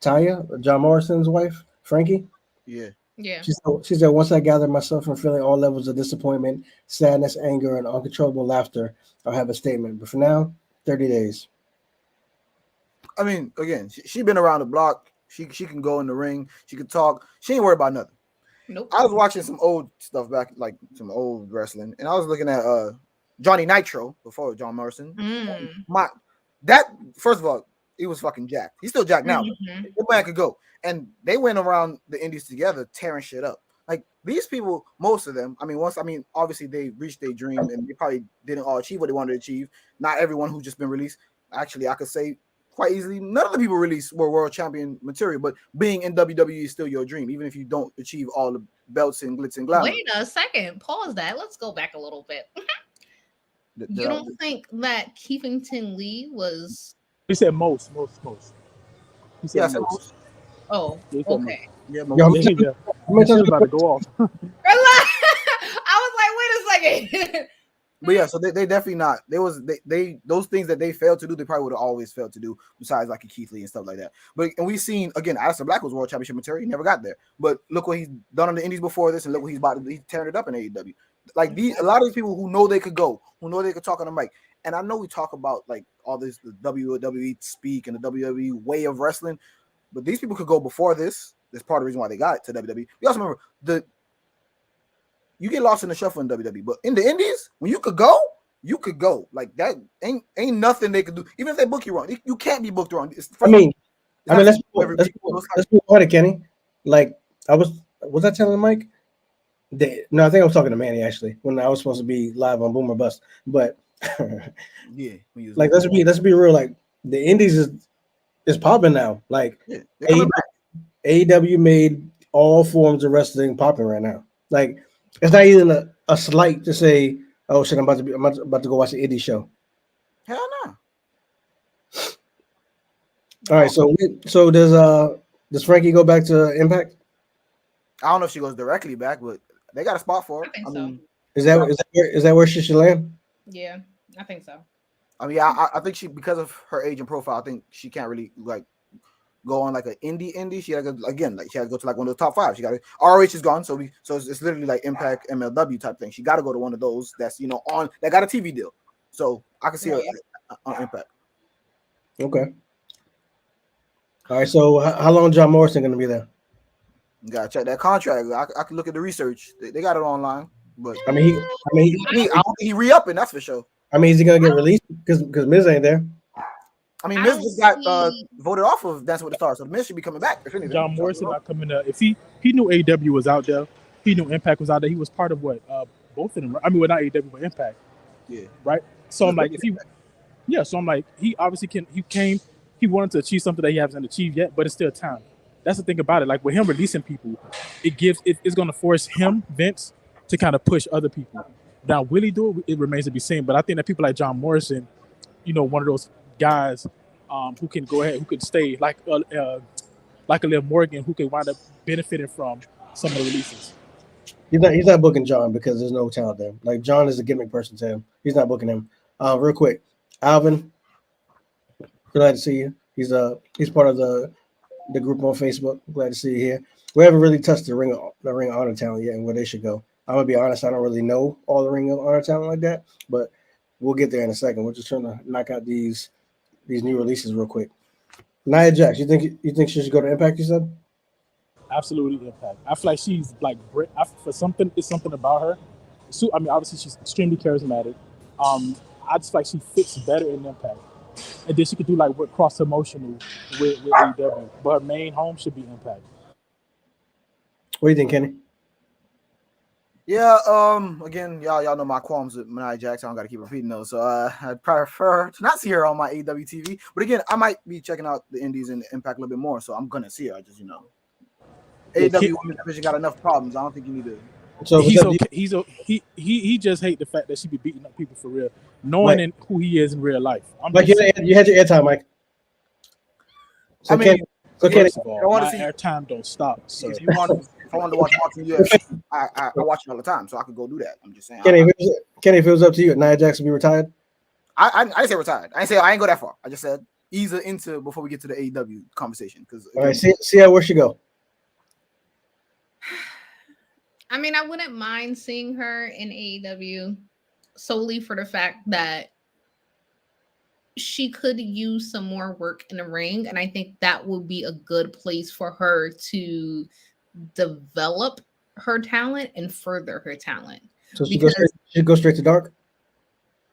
Taya, John Morrison's wife, Frankie. Yeah. She said, once I gathered myself from feeling all levels of disappointment, sadness, anger, and uncontrollable laughter, I'll have a statement. But for now, 30 days. I mean, again, she been around the block. She can go in the ring. She can talk. She ain't worried about nothing. Nope. I was watching some old stuff back, some old wrestling, and I was looking at Johnny Nitro before John Morrison. First of all, he was fucking jacked. He's still jacked now. Mm-hmm. The man could go. And they went around the indies together, tearing shit up. These people, most of them, obviously they reached their dream and they probably didn't all achieve what they wanted to achieve. Not everyone who's just been released. Actually, I could say quite easily, none of the people released were world champion material, but being in WWE is still your dream, even if you don't achieve all the belts and glitz and glamour. Wait a second. Pause that. Let's go back a little bit. You don't think that Chancedtegang Lee was... He said most. He said most. Oh, Yeah, he said okay. Yeah, Yo, Yeah, yeah. how many That shit times was about to go off. I was like, wait a second. But yeah, so they definitely not. There was they those things that they failed to do, they probably would have always failed to do. Besides like a Keith Lee and stuff like that. But and we've seen again, Aleister Black was world championship material. He never got there. But look what he's done on the Indies before this, and look what he's about to. He's tearing it up in AEW. Like a lot of these people who know they could go, who know they could talk on the mic. And I know we talk about like all this the WWE speak and the WWE way of wrestling, but these people could go before this. That's part of the reason why they got it to WWE. You also remember you get lost in the shuffle in WWE, but in the Indies, when you could go. You could go like that. Ain't nothing they could do. Even if they book you wrong, you can't be booked wrong. let's move on, Kenny. Like was I telling Mike? No, I think I was talking to Manny actually when I was supposed to be live on Boomer Bust. But yeah, like let's be real. Like the Indies is popping now. Like AEW made all forms of wrestling popping right now. Like it's not even a slight to say, oh shit, I'm about to go watch the indie show. Hell no. All right, so does Frankie go back to Impact? I don't know if she goes directly back, but they got a spot for her. I mean, is that where she should land? Yeah, I think so. I mean, I think she, because of her age and profile, I think she can't really like go on like an indie. She had to go, again, like she had to go to like one of the top 5. She got to ROH is gone, so it's literally like Impact MLW type thing. She got to go to one of those that's on that got a TV deal. So I can see her on Impact. Okay. All right. So how long John Morrison going to be there? You gotta check that contract. I can look at the research. They got it online, but I mean, I don't think he re-upping. That's for sure. I mean, is he going to get released because Miz ain't there? I mean, Miz just got voted off of Dancing with the Stars, so Miz should be coming back. If anything, John Morrison not coming up. If he knew AEW was out there, he knew Impact was out there. He was part of what both of them. I mean, well, not AEW but Impact. Yeah. Right. So I'm like, so I'm like, he obviously can. He wanted to achieve something that he hasn't achieved yet, but it's still time. That's the thing about it. Like with him releasing people, it's going to force him, Vince, to kind of push other people. Now, will he do it? It remains to be seen. But I think that people like John Morrison, one of those guys who can go ahead, who can stay, like a Liv Morgan, who can wind up benefiting from some of the releases. He's not booking John because there's no talent there. Like John is a gimmick person to him. He's not booking him. Real quick, Alvin, glad to see you. He's part of the group on Facebook. Glad to see you here. We haven't really touched the Ring of Honor talent yet and where they should go. I'm gonna be honest, I don't really know all the Ring of Honor talent like that, but we'll get there in a second. We're just trying to knock out these new releases real quick. Nia Jax, you think she should go to Impact? You said absolutely Impact. I feel like she's like for something. It's something about her. So, I mean, obviously she's extremely charismatic. I just feel like she fits better in Impact, and then she could do like what cross promotional with AEW. But her main home should be Impact. What do you think, Kenny? Yeah, again, y'all know my qualms with Nia Jax. I don't got to keep repeating those. So I'd prefer to not see her on my AEW TV. But again, I might be checking out the Indies and the Impact a little bit more. So I'm gonna see her. I just AEW Women's Division got enough problems. I don't think you need to. So he's okay. He just hate the fact that she be beating up people for real, knowing who he is in real life. You had your airtime, Mike. So I mean, first of all, my airtime don't stop. So if I wanted to watch boxing UFC, I watch it all the time, so I could go do that. I'm just saying. Kenny, if it was up to you, Nia Jax would be retired. I didn't say retired. I didn't say I ain't go that far. I just said ease her into before we get to the AEW conversation. Because all right, see how where she go. I mean, I wouldn't mind seeing her in AEW solely for the fact that she could use some more work in the ring. And I think that would be a good place for her to develop her talent and further her talent. So she go straight to dark?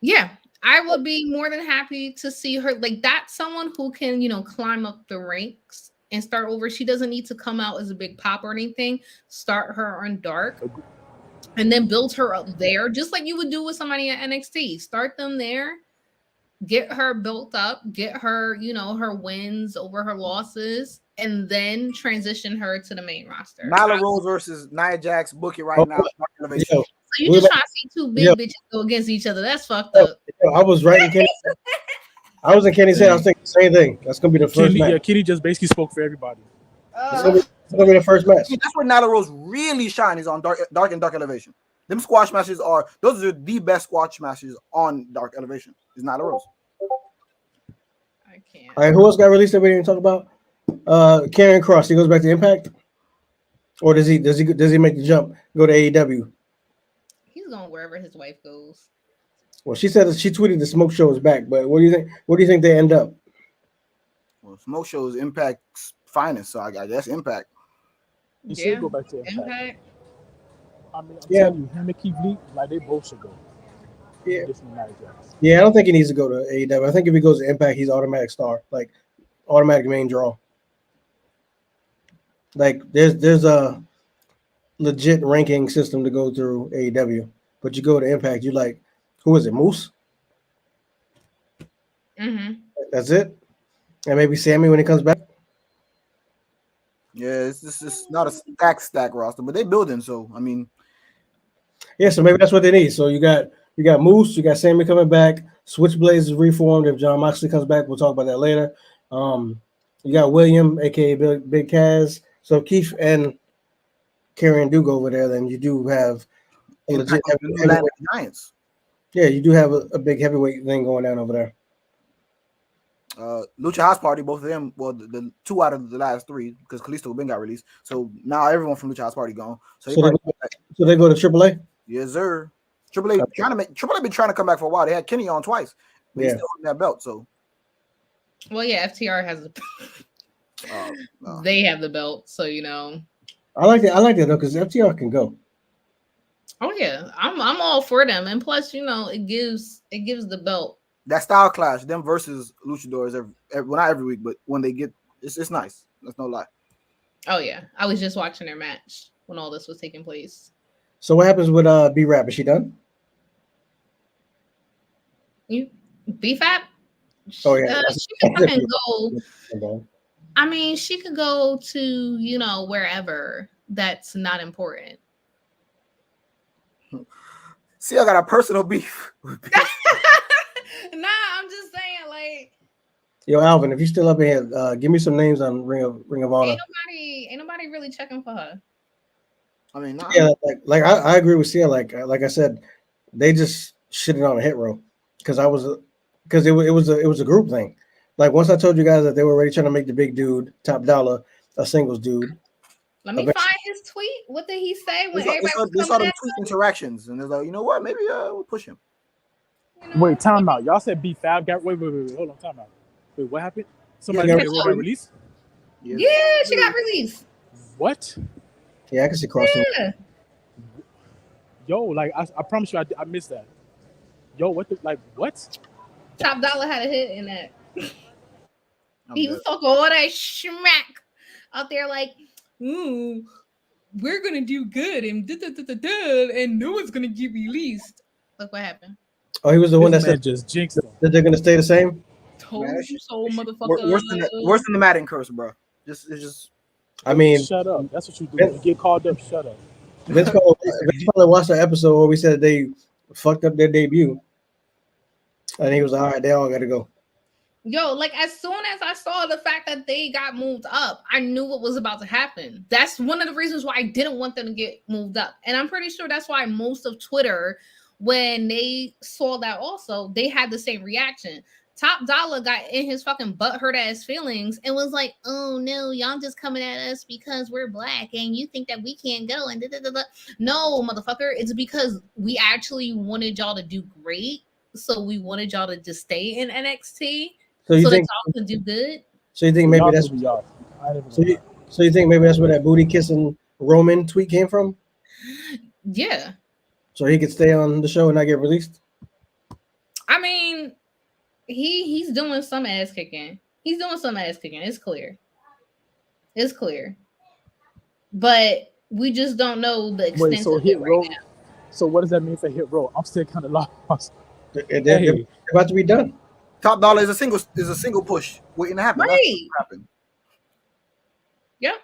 Yeah. I would be more than happy to see her. Like, that's someone who can, climb up the ranks and start over. She doesn't need to come out as a big pop or anything. Start her on dark and then build her up there, just like you would do with somebody at NXT. Start them there, get her built up, get her, her wins over her losses, and then transition her to the main roster. Nyla Rose versus Nia Jax, book it right now. So you just trying to see two big bitches go against each other. That's fucked up. I was right in Kenny. I was in Kenny's head. I was thinking the same thing. That's gonna be the first match. Kenny just basically spoke for everybody. It's gonna be the first match. I mean, that's where Nyla Rose really shines, is on dark and dark elevation. Them squash matches those are the best squash matches on dark elevation. Is Nyla Rose. I can't. All right, who else got released that we didn't talk about? Karrion Kross. He goes back to Impact, or does he make the jump, go to AEW? He's going wherever his wife goes. Well, she said that she tweeted the Smoke Show is back, but what do you think? Where do you think they end up? Well, Smoke Show is Impact's finest, so I guess Impact. He should go back to Impact. I mean, I'm telling you, him and Keith Lee, like they both should go. Yeah. Yeah, I don't think he needs to go to AEW. I think if he goes to Impact, he's automatic star, like automatic main draw. Like there's a legit ranking system to go through AEW, but you go to Impact, you like, who is it, Moose? Mm-hmm. That's it, and maybe Sammy when he comes back. Yeah, it's just not a stack roster, but they building. So I mean, yeah, so maybe that's what they need. So you got Moose, you got Sammy coming back. Switchblades is reformed. If John Moxley comes back, we'll talk about that later. You got William, aka Big Kaz. So Keith and Karrion do go over there, then you do have a legit heavyweight Giants. Yeah, you do have a big heavyweight thing going down over there. Lucha House Party, both of them, well, the two out of the last three, because Kalisto Ben got released. So now everyone from Lucha House Party gone. So they go to AAA? Yes, sir. AAA AAA been trying to come back for a while. They had Kenny on twice, but he's still on that belt. So, well, yeah, FTR has they have the belt, so you know. I like that though, because FTR can go. Oh yeah, I'm all for them, and plus, you know, it gives the belt. That style clash, them versus luchadors, well, not every week, but when they get, it's nice. That's no lie. Oh yeah, I was just watching their match when all this was taking place. So what happens with B-Rap? Is she done? B-Fab? Oh yeah, she can come and go. I mean, she could go to, you know, wherever that's not important. See, I got a personal beef. Nah, I'm just saying, like. Yo, Alvin, if you're still up in here, give me some names on Ring of Honor. Ain't nobody really checking for her. I mean, yeah, like I agree with Sia. Like I said, they just shitted on a hit row because it was a group thing. Like once I told you guys that they were already trying to make the big dude Top Dollar a singles dude. Let me find his tweet. What did he say when everybody they saw the tweet interactions and they're like, you know what? Maybe we'll push him. You know, wait, time out. Y'all said B5 got wait, hold on, time out. Wait, what happened? Somebody got released? Yeah, she got released. What? Yeah, I can see crossing. Yeah. Yo, like I promise you, I missed that. Yo, what? What? Top Dollar had a hit in that. He was talking all that schmack out there, like, ooh, we're gonna do good and and no one's gonna get released. Look what happened. Oh, he was the one that said just jinxed that they're gonna stay the same. Told you so, motherfucker. Worse than the Madden curse, bro. It's just. I mean, shut up. That's what you do. You get called up. Shut up. Vince probably watched the episode where we said they fucked up their debut, and he was all right. They all got to go. Yo, like as soon as I saw the fact that they got moved up, I knew what was about to happen. That's one of the reasons why I didn't want them to get moved up, and I'm pretty sure that's why most of Twitter, when they saw that, also they had the same reaction. Top Dollar got in his fucking butthurt ass feelings and was like, "Oh no, y'all just coming at us because we're black and you think that we can't go." And no, motherfucker, it's because we actually wanted y'all to do great, so we wanted y'all to just stay in NXT so that y'all can do good. So you think maybe that's y'all. So you think maybe that's where that booty kissing Roman tweet came from? Yeah. So he could stay on the show and not get released. I mean. He's doing some ass kicking. It's clear. But we just don't know the extent. Wait, so of hit it roll. Right now. So what does that mean for hit roll? I'm still kind of lost. They're about to be done. Top Dollar is a single push waiting to happen. Right. Yep.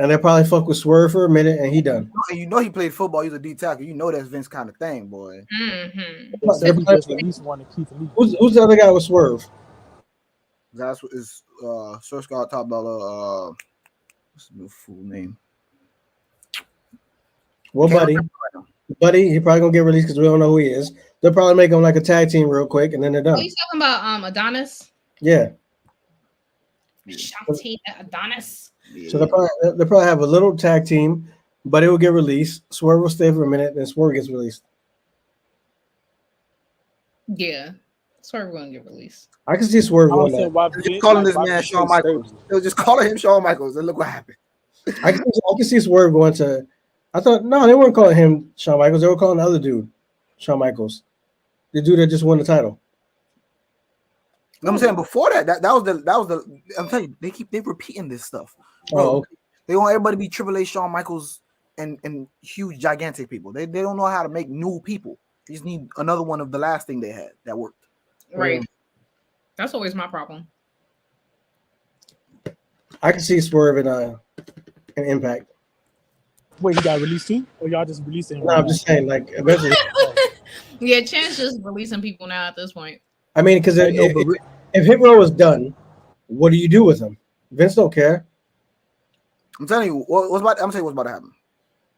And they'll probably fuck with Swerve for a minute, and he done. And you know he played football. He's a D tackle. You know that's Vince kind of thing, boy. Mm-hmm. Who's the other guy with Swerve? That's what is Sir Scott Top Dollar. What's the full name? Well, Buddy, he probably gonna get released because we don't know who he is. They'll probably make him like a tag team real quick, and then they're Oh, done. you talking about Adonis? Yeah. Adonis. So they'll probably have a little tag team, but it will get released. Swerve will stay for a minute, then Swerve gets released. Yeah, Swerve gonna get released. I can see Swerve I going don't there. say why Just calling this why man Vince Shawn stays Michaels. stable. They was just calling him Shawn Michaels, and look what happened. I can see Swerve going to. I thought no, they weren't calling him Shawn Michaels. They were calling the other dude Shawn Michaels, the dude that just won the title. I'm saying before that was the. I'm telling you, they repeating this stuff, bro. Oh, okay. They want everybody to be Triple H, Shawn Michaels, and huge, gigantic people. They don't know how to make new people. They just need another one of the last thing they had that worked. Right. That's always my problem. I can see Swerve in an Impact. Wait, he got released too, or y'all just released him? No, I'm just saying, like eventually. Yeah, Chance just releasing people now at this point. I mean, because if Hit Row is done, what do you do with him? Vince don't care. I'm telling you, I'm saying what's about to happen.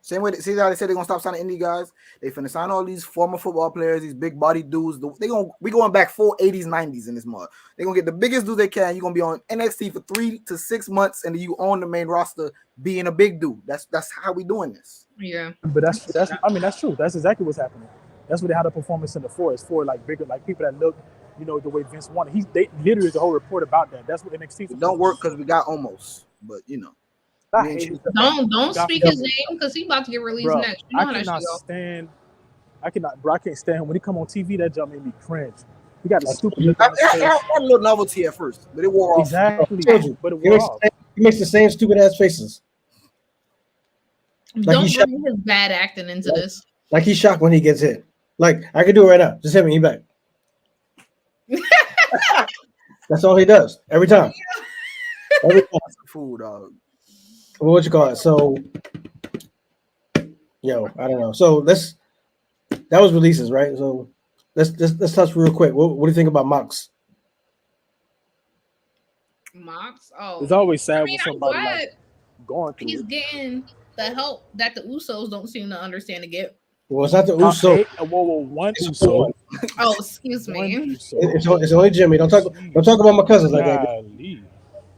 Same way, see how they said they're gonna stop signing indie guys. They finna sign all these former football players, these big body dudes. We going back full 80s, 90s in this month. They're gonna get the biggest dude they can. You're gonna be on NXT for 3 to 6 months, and then you on the main roster being a big dude. That's how we doing this. Yeah, But that's I mean that's true. That's exactly what's happening. That's what they had a performance in the forest for, like bigger, like people that look, the way Vince wanted. They literally there's a whole report about that. That's what NXT. It don't work because we got almost, but don't speak his name because he about to get released next. You know I can't stand when he come on TV. That jump made me cringe. He got a stupid look on his face. I had a little novelty at first, but it wore off. Exactly, but it He wore off. makes the same stupid ass faces. Don't bring his bad acting into this. Like he's shocked when he gets hit. Like I can do it right now. Just hit me, he back. That's all he does every time. Every time. Fool, dog. What you call it? So, I don't know. So that was releases, right? So let's touch real quick. What do you think about Mox? Mox? Oh, it's always sad when somebody like going through. He's getting the help that the Usos don't seem to understand to get. Well, it's not the Uso. One Uso. Oh, excuse me. It's only Jimmy. Don't talk about my cousins like that.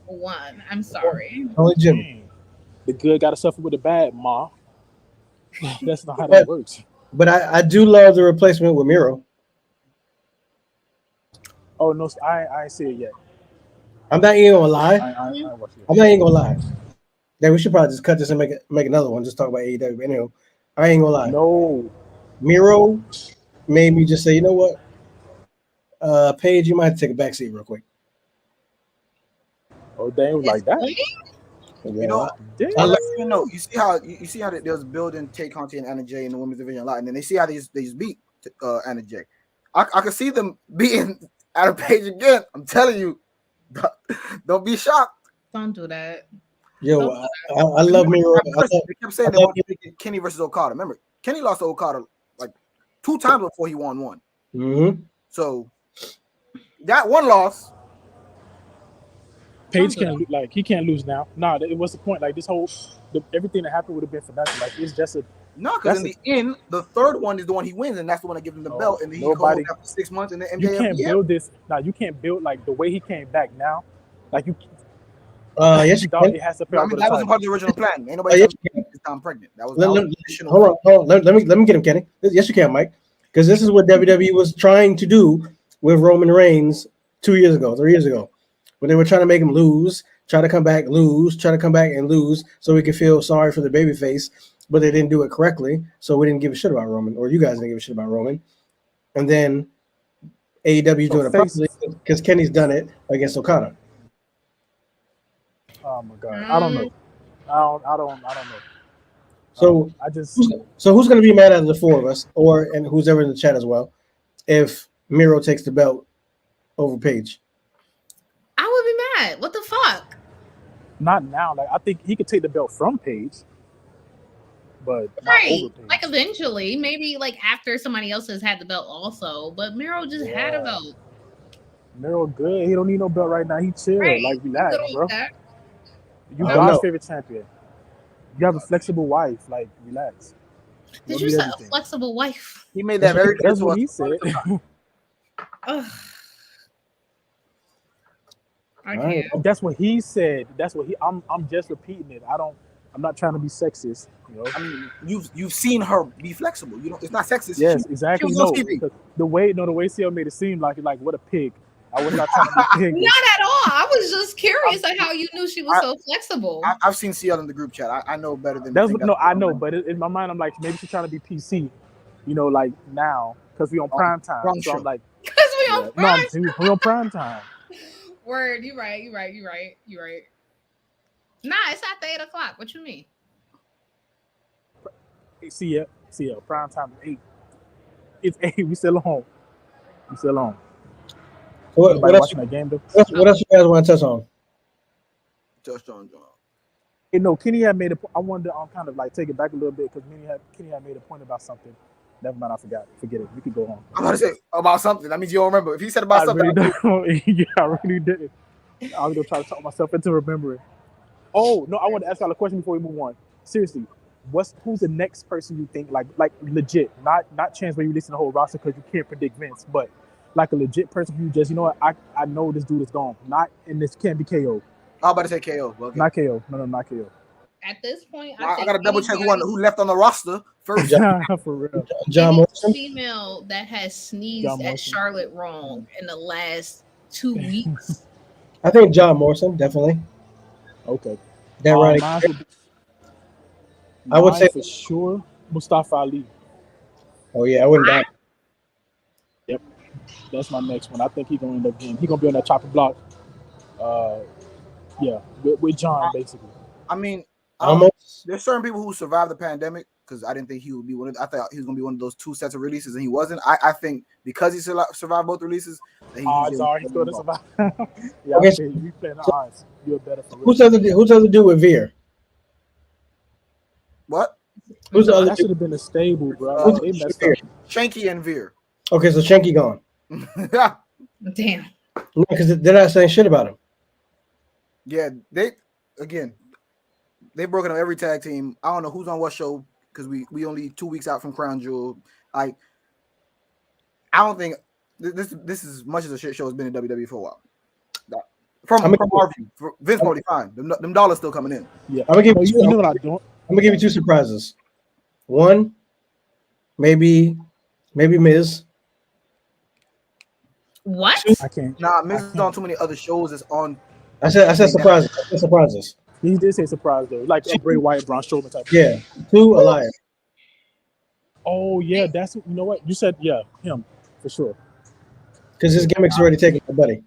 One. I'm sorry. Only Jimmy. The good got to suffer with the bad, ma. That's not how that works. But I do love the replacement with Miro. Oh no, I ain't see it yet. I'm not even gonna lie. I'm not even gonna lie. Then we should probably just cut this and make another one. Just talk about AEW. But anyway, I ain't gonna lie. No, Miro made me just say, you know what? Paige, you might have to take a back seat real quick. Oh, dang, like that. Yeah. You see how there was building Tay Conti and Anna Jay in the women's division a lot, and then they see how they just beat Anna Jay. I can see them beating Adam Page again. I'm telling you, don't be shocked. Don't do that. Yo, I love Miro. They kept saying they want to make Kenny versus Okada. Remember, Kenny lost to Okada like 2 times before he won one. Mm-hmm. So that one loss. Page can't he can't lose now. Nah, what's the point? Like this whole everything that happened would have been for nothing. Like it's just a because in the end, the third one is the one he wins, and that's the one that gives him the belt. And then he goes after 6 months, and then MJF. You can't build this. Now you can't build like the way he came back now. Like you. Yes, you can. It has to that wasn't part of the original plan. Ain't nobody I'm pregnant. That was hold on. Let me get him, Kenny. Yes, you can, Mike. Because this is what WWE was trying to do with Roman Reigns 3 years ago. When they were trying to make him lose, try to come back and lose, so we could feel sorry for the babyface, but they didn't do it correctly, so we didn't give a shit about Roman, or you guys didn't give a shit about Roman. And then AEW doing it properly because Kenny's done it against Okada. Oh my god, I don't know. I don't know. So who's going to be mad out of the 4 of us, and who's ever in the chat as well, if Miro takes the belt over Paige? I would be mad. What the fuck? Not now. Like I think he could take the belt from Paige, but right, not over Paige. Like eventually, maybe like after somebody else has had the belt also. But Miro just had a belt. Miro good. He don't need no belt right now. He chill. Like relax, bro. You I don't God's know. favorite champion. You have a flexible wife. Like, relax. Did Don't you need say everything. a flexible wife? He made that very clear That's to what us. he said. Ugh. I All right. can't. That's what he said. That's what he. I'm just repeating it. I'm not trying to be sexist. You know. I mean, you've seen her be flexible. You know, it's not sexist. Yes, She exactly. was No, on TV. because the way CL made it seem like what a pig. I was not trying to be pig. Not at all. I was just curious at how you knew she was so flexible. I've seen CL in the group chat. I know better than. That's think what, no, I know, but in my mind, I'm like, maybe she's trying to be PC. You know, like now because we on prime time. wrong So show. I'm like, Because we on no, prime. we on prime time. Word, you right. Nah, it's at the 8 o'clock. What you mean? CL, prime time is 8. It's 8. We still on. What Anybody else? watching that game though? What else you guys want to touch on? Just on. You know, Kenny had made a. I wanted to kind of like take it back a little bit because Kenny had made a point about something. Never mind, I forgot. Forget it. We could go on. I'm gonna say about something. That means you don't remember. If he said about I something, really don't. Yeah, I really didn't. I was gonna try to talk myself into remembering. Oh no, I want to ask y'all a question before we move on. Seriously, who's the next person you think like legit, not chance where you listen to the whole roster because you can't predict Vince, but like a legit person who just, you know what, I know this dude is gone. Not and this can't be KO. I'm about to say KO. Well, okay. Not KO. No, not KO. At this point, I gotta double check who left on the roster first. For real. John Morrison. Female that has John sneezed at Morrison. Charlotte wrong in the last 2 weeks. I think John Morrison definitely. Okay. That right. I would say for sure Mustafa Ali. Oh yeah, I wouldn't doubt. Yep, that's my next one. I think he's gonna end up being. He's gonna be on that chopping block. Yeah, with John basically. I mean, Almost. there's certain people who survived the pandemic because I didn't think he would be one of. I thought he was gonna be one of those 2 sets of releases, and he wasn't. I think because he survived both releases, that Odds are he's gonna survive. Yeah, Okay, okay, you playing the odds. You're better for real. Who's the other dude with Veer? What? Who's the other That should dude? have been a stable, bro. They messed up. Shanky and Veer. Okay, so Shanky gone. Damn. No, because they're not saying shit about him. Yeah, they broken up every tag team. I don't know who's on what show because we only 2 weeks out from Crown Jewel. I don't think this is as much as a shit show has been in WWE for a while. From our view, Vince probably fine. Them dollars still coming in. Yeah, I'm gonna give you know what I'm doing. I'm gonna give you 2 surprises. One, maybe Miz. What? I can't. Nah, Miz is on too many other shows. It's on. I said surprises. I said surprises. He did say surprise though, like a Bray Wyatt, Braun Strowman type. Yeah, 2 Elias. Oh yeah, that's you know what you said. Yeah, him for sure. Because his gimmick's already taken my buddy.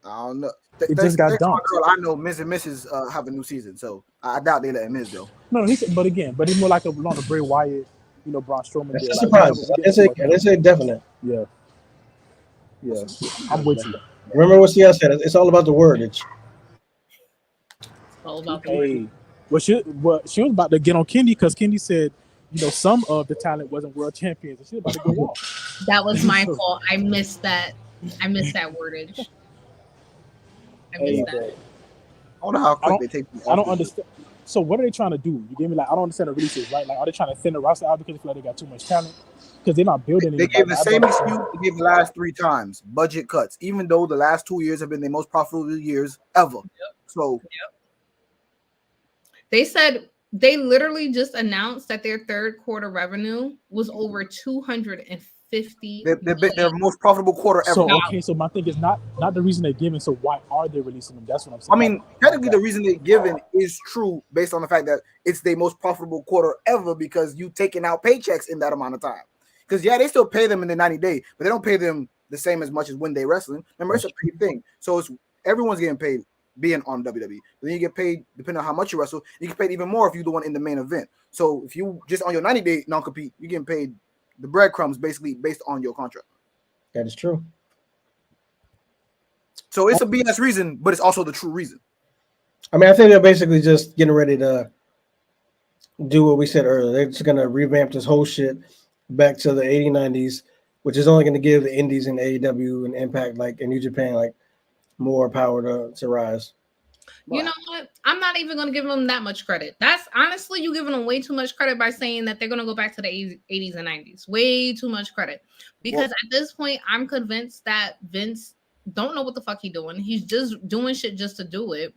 I don't know. It just got dumped. I know Miz and Mrs. Have a new season, so I doubt they let Miz go. No, he said, but he's more like a Bray Wyatt, you know, Braun Strowman. That's a surprise. I didn't say definite. Yeah, I'm with you. Remember what CL said? It's all about the wordage. All about the Hey, she was about to get on Kenny because Kenny said, you know, some of the talent wasn't world champions, and she was about to go off. That was my fault. I missed that wordage. I missed that. I don't know how quick they take. I don't understand. So what are they trying to do? You gave me like I don't understand the releases, right? Like are they trying to thin the roster out because they feel like they got too much talent? Because they're not building. They gave the same excuse they gave the last 3 times: budget cuts. Even though the last 2 years have been their most profitable years ever. Yep. So they said they literally just announced that their third quarter revenue was over 250. Their most profitable quarter ever. So okay, so my thing is not the reason they're giving. So why are they releasing them? That's what I'm saying. I mean, technically, the reason they're giving is true based on the fact that it's their most profitable quarter ever because you taking out paychecks in that amount of time. Because they still pay them in the 90 days, but they don't pay them the same as much as when they wrestling. Remember, it's a paid thing. So everyone's getting paid being on WWE. But then you get paid depending on how much you wrestle. You get paid even more if you're the one in the main event. So if you just on your 90-day non-compete, you're getting paid the breadcrumbs basically based on your contract. That is true. So it's a BS reason, but it's also the true reason. I mean, I think they're basically just getting ready to do what we said earlier. They're just going to revamp this whole shit back to the 80s, 90s, which is only going to give the indies and AEW and Impact, like in New Japan, like more power to rise. You know what? I'm not even going to give them that much credit. That's honestly, you giving them way too much credit by saying that they're going to go back to the 80s and 90s. Way too much credit. Because at this point, I'm convinced that Vince don't know what the fuck he's doing. He's just doing shit just to do it.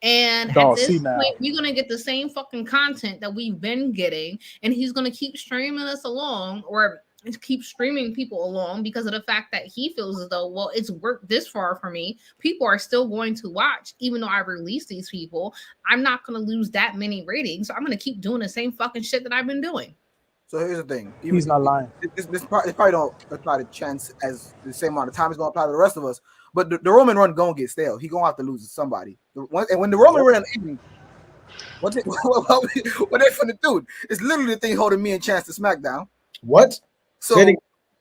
And at this point, we're going to get the same fucking content that we've been getting. And he's going to keep streaming us along or keep streaming people along because of the fact that he feels as though, well, it's worked this far for me. People are still going to watch, even though I release these people. I'm not going to lose that many ratings. So I'm going to keep doing the same fucking shit that I've been doing. So here's the thing. He's not lying. This probably don't apply to Chance as the same amount of time it's going to apply to the rest of us. But the Roman run going to get stale. He going to have to lose to somebody. And when the Roman run ending, what they finna do? It's literally the thing holding me and Chance to SmackDown. What? So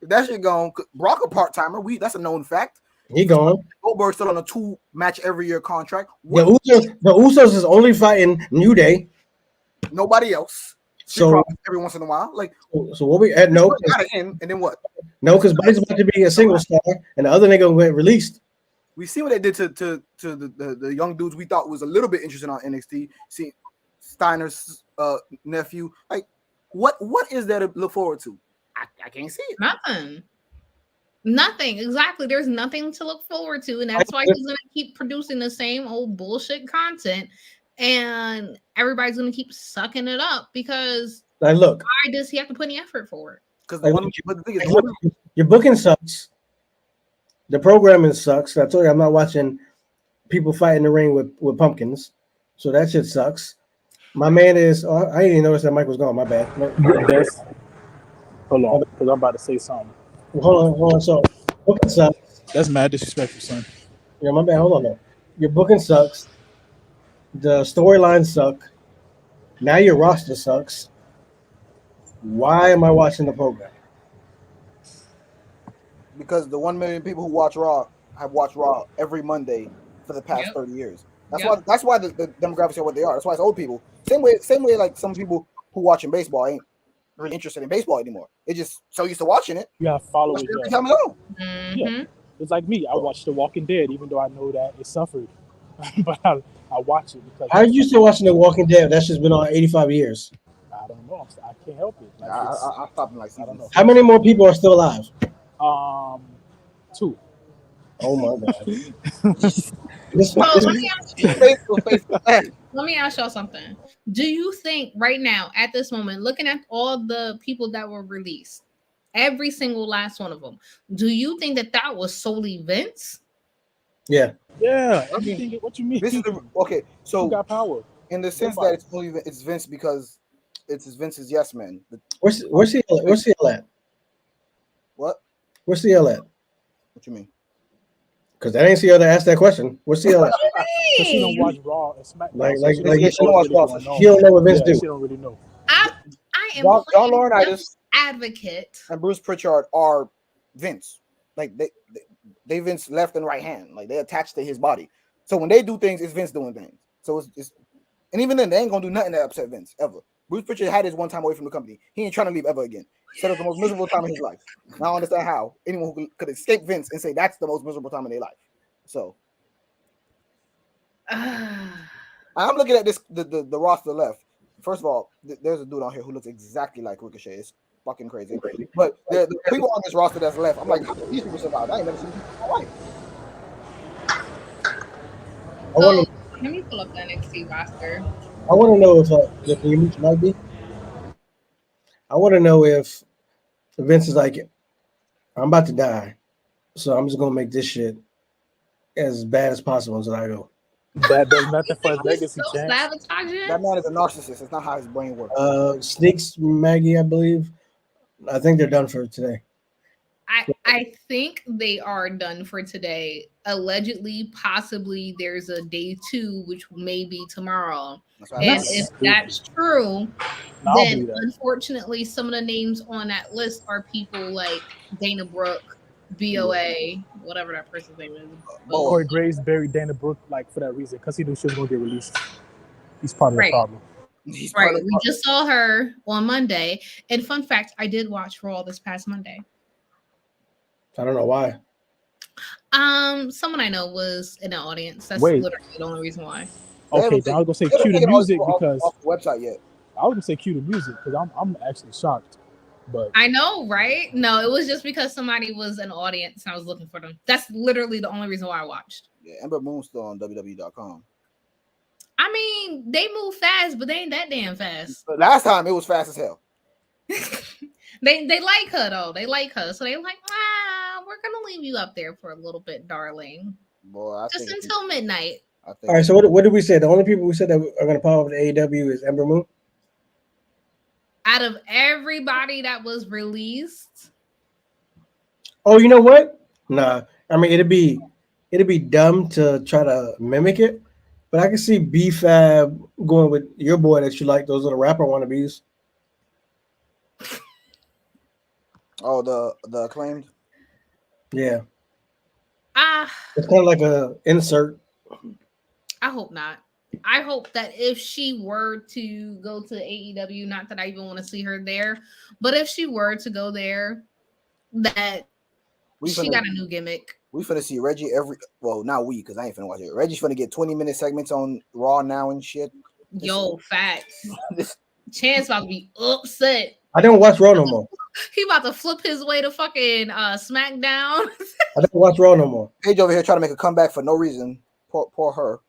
that shit going. Brock a part timer. That's a known fact. He gone. Goldberg's still on a 2-match every year contract. The Usos is only fighting New Day. Nobody else. So every once in a while, like so what we at no and then what? No, because Bunny's about to be a single star, and the other nigga went released. We see what they did to the young dudes we thought was a little bit interesting on NXT. See Steiner's nephew. Like what is there to look forward to? I can't see it. Nothing. Exactly. There's nothing to look forward to, and that's why he's gonna keep producing the same old bullshit content. And everybody's gonna keep sucking it up because like, look, why does he have to put any effort for it? Because your booking sucks, the programming sucks. I told you I'm not watching people fight in the ring with pumpkins, so that shit sucks. My man is. I didn't even notice that Mike was gone. My bad. Yes. Hold on, because I'm about to say something. Well, hold on. So booking sucks. That's mad disrespectful, son. Yeah, my bad. Hold on though. Your booking sucks. The storylines suck. Now your roster sucks. Why am I watching the program? Because the 1 million people who watch Raw have watched Raw every Monday for the past 30 years. That's why the demographics are what they are. That's why it's old people. Same way like some people who watching baseball ain't really interested in baseball anymore. They just so used to watching it. You have followers. Mm-hmm. It's like me. I watched The Walking Dead, even though I know that it suffered. But I watch it because. How are you still watching The Walking Dead? That's just been on 85 years. I don't know. I can't help it. Like I stopped in like I don't know. How many more people are still alive? 2. Oh my god. Let me ask y'all something. Do you think right now, at this moment, looking at all the people that were released, every single last one of them, do you think that was solely Vince? Yeah. Yeah. What you mean? This is okay. So who got power in the sense that it's Vince because it's Vince's yes man. Where's he at? What? Where's CL at? What you mean? Because I ain't CL to ask that question. Where's CL at? Because she don't watch Raw and SmackDown. Like she don't watch Raw. She don't know what Vince do. She don't really know. I am John Laurinaitis advocate and Bruce Pritchard are Vince. Like they Vince left and right hand. Like they attached to his body. So when they do things, it's Vince doing things. So it's and even then they ain't gonna do nothing to upset Vince ever. Bruce Pritchard had his one time away from the company. He ain't trying to leave ever again. Said it was the most miserable time in his life. Now I understand how anyone who could escape Vince and say that's the most miserable time in their life. So I'm looking at this the roster left. First of all, there's a dude on here who looks exactly like Ricochet. It's fucking crazy. But the people on this roster that's left, I'm like, how these people survive? I ain't never seen people in my life. So let me pull up the NXT roster. I want to know if the image might be. I want to know if Vince is like, I'm about to die, so I'm just gonna make this shit as bad as possible until I go. That does nothing for his legacy, Chance. That man is a narcissist. It's not how his brain works. Sneaks Maggie, I believe. I think they're done for today. I think they are done for today. Allegedly, possibly there's a day 2, which may be tomorrow. And if that's true, then unfortunately some of the names on that list are people like Dana Brooke, BOA, whatever that person's name is. Corey Graves buried Dana Brooke like for that reason, because he knew she was gonna get released. He's part of the problem. Right. We just saw her on Monday. And fun fact, I did watch Raw this past Monday. I don't know why. Someone I know was in the audience. That's Wait. literally the only reason why. Okay, then I was gonna say They haven't cue the taken music off because the website yet. I was gonna say cue the music because I'm actually shocked. But I know, right? No, it was just because somebody was in the audience and I was looking for them. That's literally the only reason why I watched. Yeah, Ember Moon's still on WWE.com. I mean, they move fast, but they ain't that damn fast. But last time it was fast as hell. They like her though. They like her, so they like, we're gonna leave you up there for a little bit, darling. Boy, Just until midnight. All right. So what did we say? The only people we said that are going to pop up in AEW is Ember Moon. Out of everybody that was released. Oh, you know what? Nah. I mean, it'd be dumb to try to mimic it, but I can see B-Fab going with your boy that you like, those little rapper wannabes. Oh, the Acclaimed. Yeah. It's kind of like a insert. I hope not. I hope that if she were to go to AEW, not that I even want to see her there, but if she were to go there, that she got a new gimmick. We finna see Reggie not we, because I ain't finna watch it. Reggie's finna get 20-minute segments on Raw now and shit. Yo, facts. Chance about to be upset. I don't watch Raw no more. He about to flip his way to fucking SmackDown. I don't watch Raw no more. Paige over here trying to make a comeback for no reason. Poor her.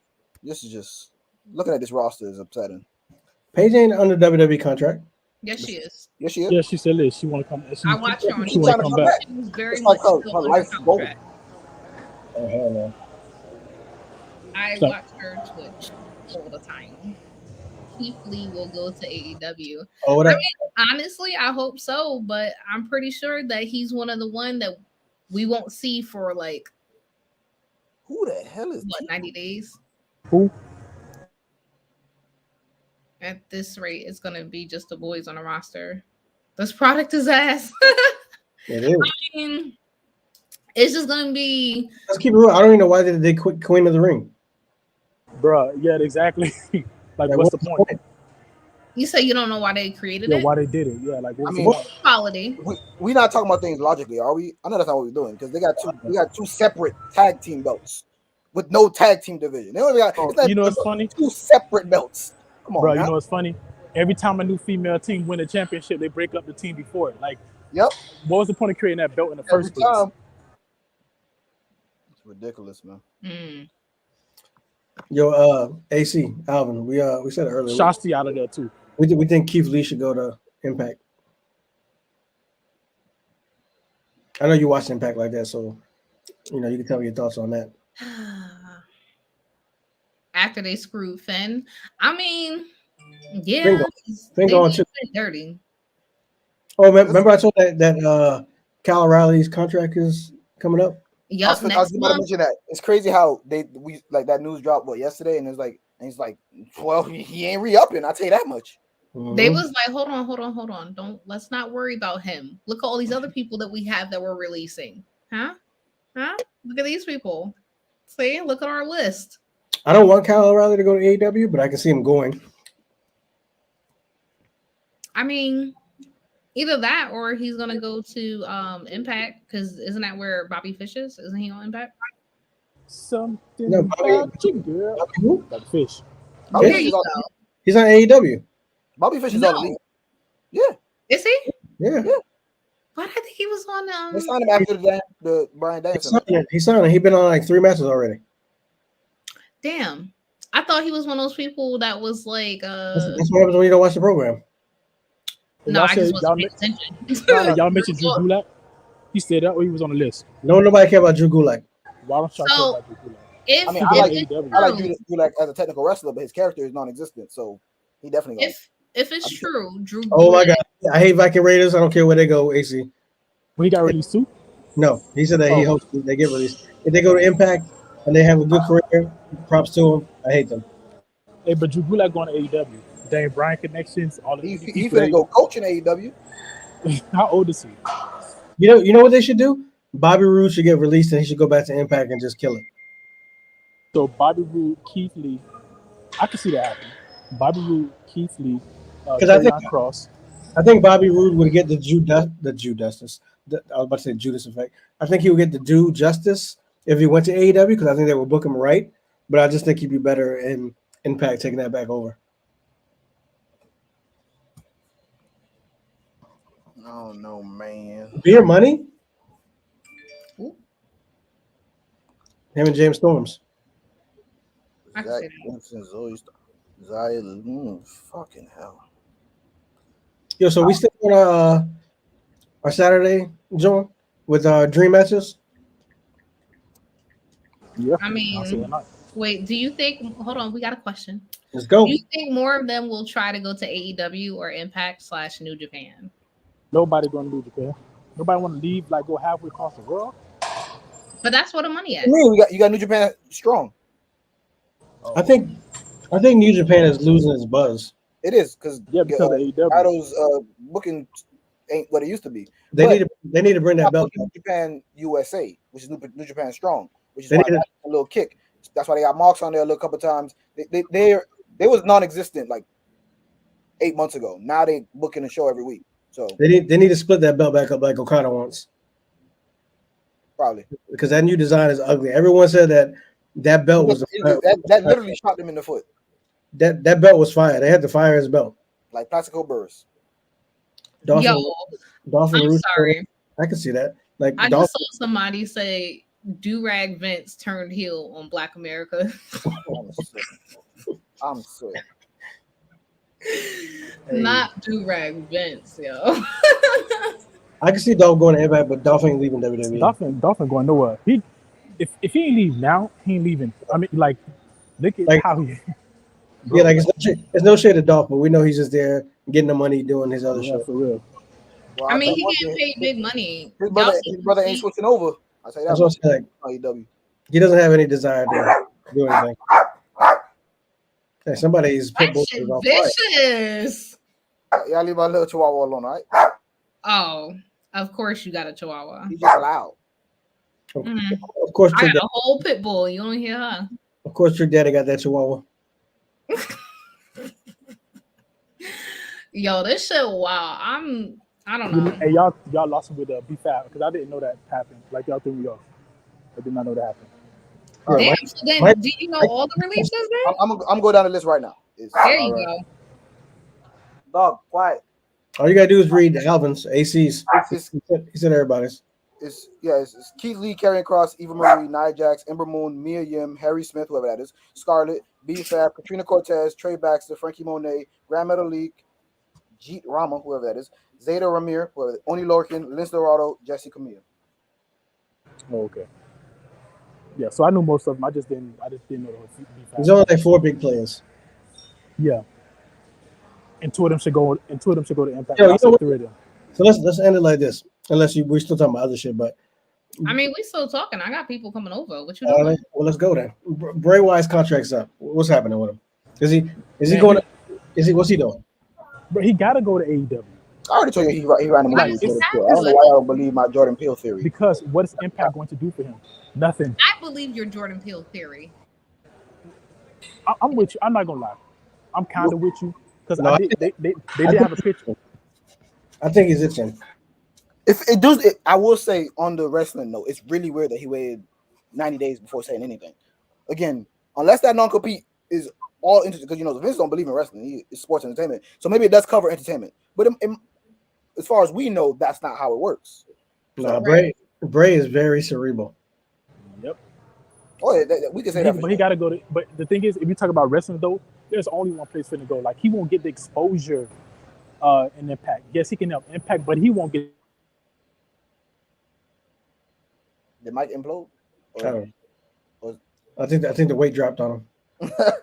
This is just looking at this roster is upsetting. Paige ain't under WWE contract. Yes, she is. Yes, she is. Yeah, she still is. She want to come. I watched her. She want to come back. She was very it's much like her life's goal. Oh hell no. I watch her Twitch all the time. Keith Lee will go to AEW. Oh, I mean, honestly, I hope so, but I'm pretty sure that he's one of the one that we won't see for like who the hell is 90 days? Who? At this rate, it's gonna be just the boys on the roster. This product is ass. It is. I mean, it's just gonna be. Let's keep it real. I don't even know why they quit Queen of the Ring. Bruh, yeah, exactly. Like, what's the point? You say you don't know why they created it? Why they did it? Yeah, like quality. We're not talking about things logically, are we? I know that's not what we're doing because they got two separate tag team belts with no tag team division. They only got you know what's funny? Two separate belts. Come on, bro. You know what's funny? Every time a new female team win a championship, they break up the team before it. Like, yep. What was the point of creating that belt in the first place? It's ridiculous, man. Yo, AC Alvin, we said it earlier. Shasti out of there too. We think Keith Lee should go to Impact. I know you watch Impact like that, so you can tell me your thoughts on that. After they screwed Finn, I mean, yeah, Finn going to dirty. Oh, remember I told that Kyle O'Reilly's contract is coming up. Yep, I was about to mention that. It's crazy how we like that news dropped yesterday, and he's like, well, he ain't re-upping. I'll tell you that much. Mm-hmm. They was like, hold on. Let's not worry about him. Look at all these other people that we have that we're releasing. Huh? Look at these people. See, look at our list. I don't want Kyle O'Reilly to go to AEW, but I can see him going. I mean, either that or he's gonna go to Impact, because isn't that where Bobby Fish is? Isn't he on Impact? Something no, about you, girl. Bobby Fish. Bobby Fish he's on AEW. Bobby Fish is on the league. Yeah. Is he? Yeah. Why did I think he was on? They signed him after the Brian Danielson. He signed him. He's been on like 3 matches already. Damn. I thought he was one of those people that was like That's what happens when you don't watch the program. No, I just wasn't paying attention. Y'all mentioned Drew Gulak. He stayed up or he was on the list. Nobody care about Drew Gulak. Why don't y'all care about Drew Gulak? I like Drew Gulak as a technical wrestler, but his character is non-existent, so he definitely goes. If it's true, Drew Gulak. Oh my God. I hate Viking Raiders. I don't care where they go, AC. When he got released too? No. He said that he hopes they get released. If they go to Impact and they have a good career, props to him. I hate them. Hey, but Drew Gulak going to AEW. Dane Bryan connections, all of he finna go coach in AEW. How old is he? You know what they should do? Bobby Roode should get released and he should go back to Impact and just kill it. So Bobby Roode, Keith Lee, I can see that happening. Bobby Roode, Keith Lee, Karrion Kross. I think Bobby Roode would get the I was about to say Judas effect. I think he would get the due justice if he went to AEW because I think they would book him right. But I just think he'd be better in Impact taking that back over. Oh no, man. Beer money. Ooh, Him and James Storms. I can Zach see that. Vincent, Zoe, Zaya, fucking hell. Yo, so we still on our Saturday, John, with our dream matches. Yeah. I mean, I'll say that. wait, do you think, hold on, we got a question. Let's go. Do you think more of them will try to go to AEW or Impact / New Japan? Nobody going to New Japan. Nobody want to leave, like go halfway across the world. But that's where the money at. I mean, you got New Japan strong. I think New Japan is losing its buzz. It is because of AEW. Idol's booking ain't what it used to be. They need to bring that belt New back. Japan USA, which is New Japan strong, which is They why need to- a little kick. That's why they got Marks on there a little couple times. They was non-existent like 8 months ago. Now they booking a show every week. So They need to split that belt back up like Okada wants. probably Because that new design is ugly. Everyone said that belt was that literally shot them in the foot that belt was fire. They had to fire his belt. like Plaxico Burris. Dolphin I'm Rooster, sorry. I can see that. Like I Dolphin, just saw somebody say Do-Rag Vince turned heel on Black America. I'm sick. Not Do-Rag Vince, yo. I can see Dolph going to Impact, but Dolph ain't leaving WWE. Dolphin going nowhere. If he ain't leave now, he ain't leaving. I mean, like, look at Like- how he. Yeah, like it's no shade of Dolph, but we know he's just there getting the money, doing his other Yeah, shit. for real. Well, I mean, tell he you one getting thing, paid big money. His Y'all brother see- ain't switching over. I'll tell you that. That's what I'm saying. Like, AEW. He doesn't have any desire to do anything. Hey, somebody's pit That bull shit is on fire. vicious. Y'all leave my little chihuahua alone, all right? Oh, of course you got a chihuahua. He's just loud. Mm. Of course, I Trick got a whole pit bull. You don't hear her. Of course, Trick Daddy got that chihuahua. Yo, this shit, wow. I don't know. Hey, y'all lost him with B5 because I didn't know that happened. Like y'all threw me off. I did not know that happened. Damn, Mike- so then, Mike- do you know all the releases then? I'm gonna go down the list right now. There you go. Dog, quiet. All you gotta do is read Alvin's ACs. It's He said everybody's. it's Keith Lee, Karrion Kross, Eva Marie, Nia Jax, Ember Moon, Mia Yim, Harry Smith, whoever that is, Scarlett, B-Fab, Katrina Cortez, Trey Baxter, Frankie Monet, Grand Metalik, Jeet Rama, whoever that is, Zeta Ramir, whoever that is, Oni Lorcan, Lince Dorado, Jesse Camille. Oh, okay. Yeah, so I knew most of them. I just didn't know the B5. There's only like 4 big players. Yeah. And two of them should go to Impact. Yo, you I know said what? 3 of them. So let's end it like this. Unless we're still talking about other shit, but I mean, we still talking. I got people coming over. What you well, doing? let's go then. Bray Wyatt's contract's up. What's happening with him? Is he Man, going? What's he doing? But he got to go to AEW I already told you he ran the movie Like, with it's Jordan Peele. I don't know why I don't believe my Jordan Peele theory. because what is Impact going to do for him? Nothing. I believe your Jordan Peele theory. I'm with you. I'm not gonna lie. I'm kind of with you because No, they did have a picture. I think he's itching. If it does, I will say on the wrestling note, it's really weird that he waited 90 days before saying anything. Again, unless that non-compete is all because Vince don't believe in wrestling, it's sports entertainment. So maybe it does cover entertainment, but as far as we know, that's not how it works. No, Right. Bray is very cerebral. Yep. Oh, yeah, we can say that. But he got to go to. But the thing is, if you talk about wrestling though, there's only one place for him to go. Like he won't get the exposure in Impact. Yes, he can help Impact, but he won't get. Did Mike implode? I think the weight dropped on him. All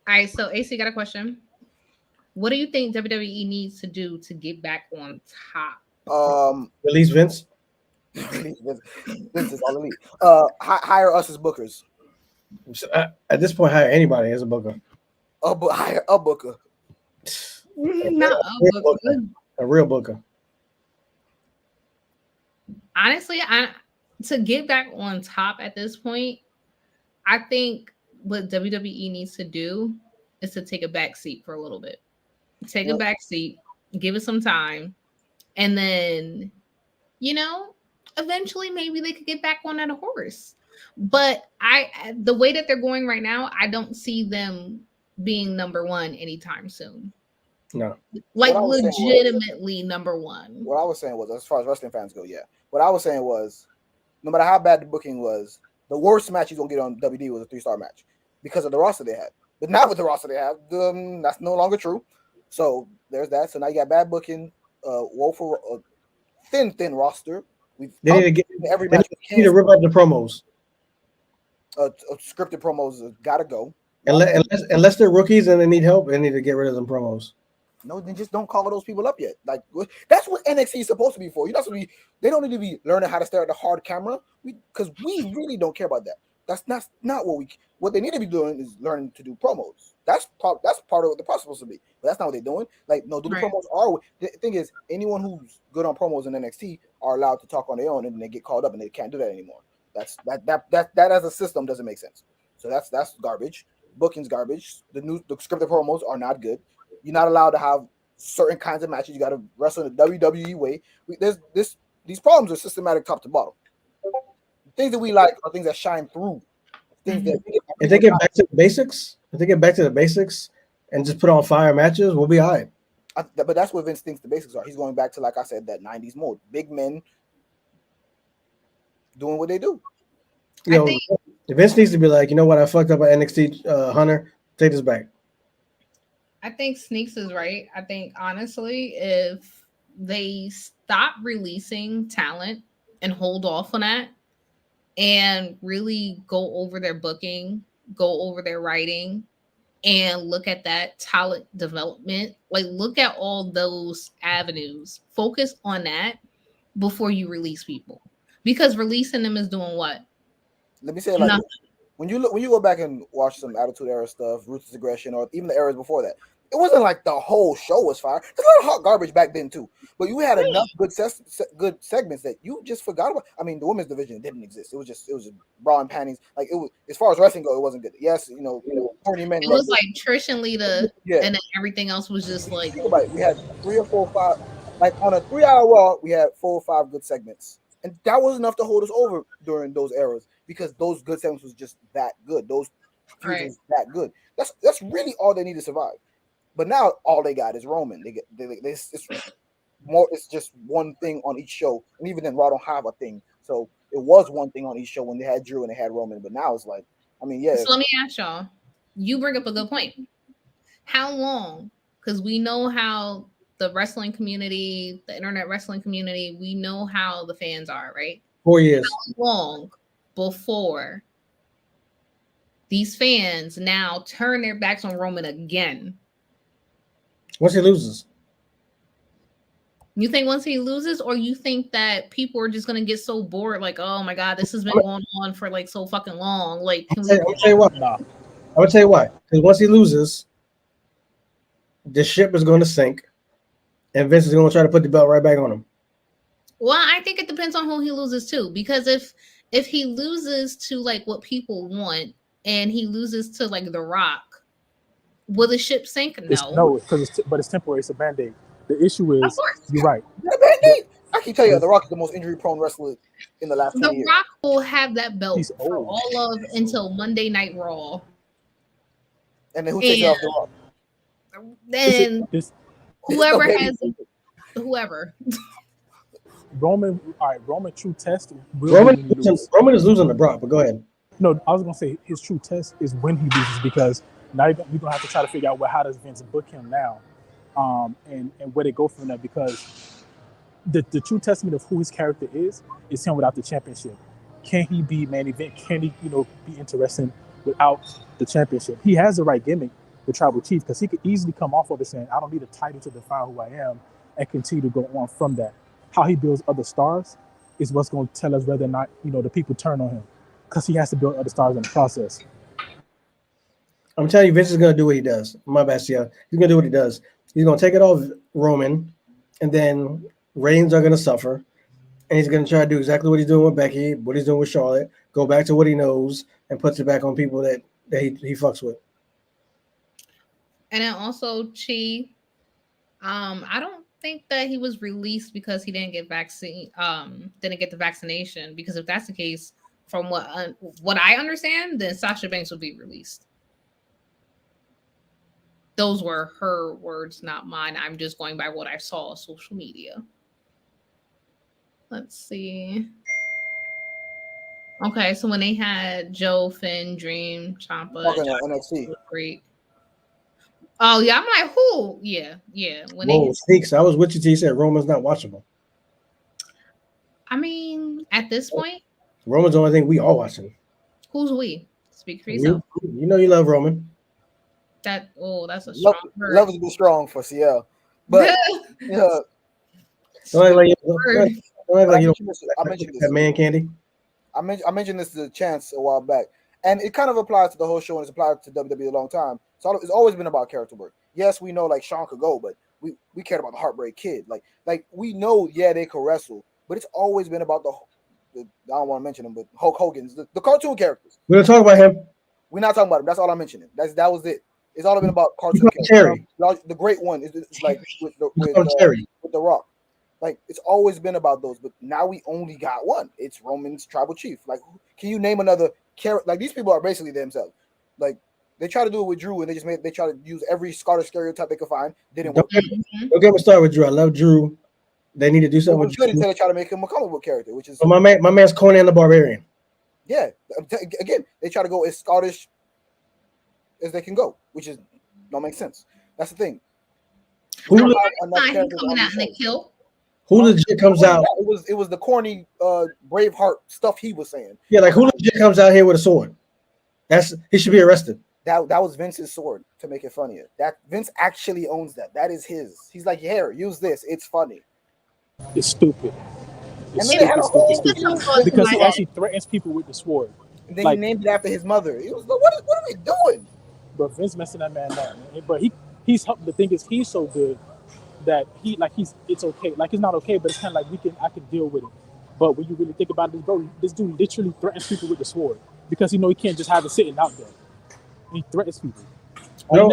right, so AC got a question. What do you think WWE needs to do to get back on top? Release Vince. This is all elite. Hire us as bookers. At this point, hire anybody as a booker. Hire a booker. Not A real booker. honestly, to get back on top at this point, I think what WWE needs to do is to take a back seat for a little bit. Take a back seat, give it some time, and then, eventually maybe they could get back on that horse. But the way that they're going right now, I don't see them being number one anytime soon. No. Like legitimately number one. What I was saying was, as far as wrestling fans go, yeah. What I was saying was, no matter how bad the booking was, the worst match he's gonna get on WD was a 3-star match because of the roster they had. But now with the roster they have, that's no longer true. So there's that. So now you got bad booking, woeful, thin roster. They need to get every match. They need to rip up the promos. Scripted promos gotta go. Unless they're rookies and they need help, they need to get rid of them promos. No, then just don't call those people up yet. Like that's what NXT is supposed to be for. You're not supposed to be. They don't need to be learning how to stare at the hard camera. Because we really don't care about that. That's not what we. What they need to be doing is learning to do promos. That's part of what the process is supposed to be. But that's not what they're doing. Like no, the promos are. The thing is, anyone who's good on promos in NXT are allowed to talk on their own, and then they get called up, and they can't do that anymore. That as a system doesn't make sense. So that's garbage. Booking's garbage. The scripted promos are not good. You're not allowed to have certain kinds of matches. You got to wrestle in the WWE way. These problems are systematic top to bottom. The things that we like are things that shine through. Things that if they get back to the basics, and just put on fire matches, we'll be all right. But that's what Vince thinks the basics are. He's going back to, like I said, that 90s mode. Big men doing what they do. Vince needs to be like, you know what? I fucked up at NXT. Hunter, take this back. I think Sneaks is right. I think honestly, if they stop releasing talent and hold off on that and really go over their booking, go over their writing, and look at that talent development, like look at all those avenues, focus on that before you release people. Because releasing them is doing what? Let me say it like this. When you go back and watch some Attitude Era stuff, Ruthless Aggression, or even the eras before that, it wasn't like the whole show was fire. There's a lot of hot garbage back then too, but you had enough good segments that you just forgot about. I mean, the women's division didn't exist. It was just bra and panties. Like it was, as far as wrestling go, it wasn't good. Yes, horny men. It was like Trish and Lita, and then everything else was just like. We had 3 or 4 or 5, like on a 3-hour Raw, we had 4 or 5 good segments, and that was enough to hold us over during those eras because those good segments was just that good. Those feuds that good. That's really all they need to survive. But now all they got is Roman. It's just one thing on each show, and even then Raw don't have a thing. So it was one thing on each show when they had Drew and they had Roman, but now it's like, I mean, yeah. So let me ask y'all. You bring up a good point. How long? Because we know how the wrestling community, the internet wrestling community, we know how the fans are, right? 4 years. How long before these fans now turn their backs on Roman again? Once he loses. You think once he loses, or you think that people are just gonna get so bored, like, oh my god, this has been going on for like so fucking long. Like, I'll tell you what. I would tell you why. Because once he loses, the ship is going to sink, and Vince is going to try to put the belt right back on him. Well, I think it depends on who he loses to. Because if he loses to like what people want, and he loses to like The Rock, will the ship sink? No, but it's temporary. It's a band-aid. The issue is, you're right. I can tell you, The Rock is the most injury-prone wrestler in the last 20 years. The Rock will have that belt for all of until Monday Night Raw. And then who takes it off The Rock? Then whoever has whoever. Roman true test. Roman is losing to Brock, but go ahead. No, I was gonna say his true test is when he loses, because now you're gonna have to try to figure out how does Vince book him now, and where they go from there, because the true testament of who his character is him without the championship. Can he be main event? Can he be interesting without the championship? He has the right gimmick, the tribal chief, because he could easily come off of it saying, I don't need a title to define who I am, and continue to go on from that. How he builds other stars is what's going to tell us whether or not the people turn on him, because he has to build other stars in the process. I'm telling you, Vince is going to do what he does. My bad, yeah. He's going to do what he does. He's going to take it off Roman, and then Reigns are going to suffer, and he's going to try to do exactly what he's doing with Becky, what he's doing with Charlotte, go back to what he knows, and puts it back on people that he fucks with. And then also, Chi, I don't think that he was released because he didn't get didn't get the vaccination. Because if that's the case, from what I understand, then Sasha Banks would be released. Those were her words, not mine. I'm just going by what I saw on social media. Let's see. Okay, so when they had Joe, Finn, Dream, Ciampa, Talking to NXT. great. Oh yeah, I'm like, who? Yeah. When Whoa, Sneaks. I was with you till you said Roman's not watchable. I mean, at this point, Roman's the only thing we all watching. who's we? Speak for yourself. You know you love Roman. That's a strong word. Love is a bit strong for CL, but yeah. Don't act like you I mentioned this. That man candy. I mentioned this to Chance a while back, and it kind of applies to the whole show, and it's applied to WWE a long time. So it's always been about character work. Yes, we know like Shawn could go, but we cared about the Heartbreak Kid. Like we know, yeah, they could wrestle, but it's always been about the I don't want to mention him, but Hulk Hogan's the cartoon characters. We're gonna talk about him. We're not talking about him. That's all I'm mentioning. That was it. It's all been about cartoon characters. The great one is like with the Rock. Like it's always been about those, but now we only got one. It's Roman's tribal chief. Like, can you name another character? Like these people are basically themselves. Like they try to do it with Drew, and they try to use every Scottish stereotype they could find. Didn't work. Don't get me started with Drew. I love Drew. They need to do something with Drew. They try to make him a comic book character, which is my man's Conan the Barbarian. Yeah, again, they try to go as Scottish as they can go, which don't make sense. That's the thing. Who coming out in the kill? Who legit comes out? It was the corny Braveheart stuff he was saying. Yeah, like who legit comes out here with a sword? He should be arrested. That was Vince's sword to make it funnier. That Vince actually owns that. That is his. He's like, here, use this. It's funny. It's stupid. It's stupid. Because he actually threatens people with the sword. And then he named it after his mother. He was like, what are we doing? But Vince messing that man up. Man. But he's the thing is he's so good that it's okay. Like it's not okay, but it's kind of like I can deal with it. But when you really think about this, bro, this dude literally threatens people with the sword because he can't just have it sitting out there. He threatens people. Oh,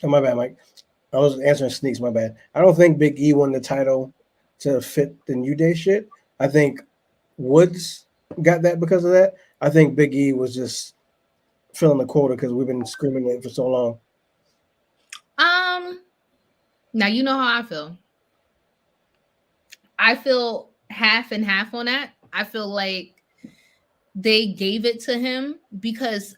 my bad, Mike. I was answering Sneaks. My bad. I don't think Big E won the title to fit the New Day shit. I think Woods got that because of that. I think Big E was just filling the quota because we've been screaming it for so long. Now you know how I feel. I feel half and half on that. I feel like they gave it to him because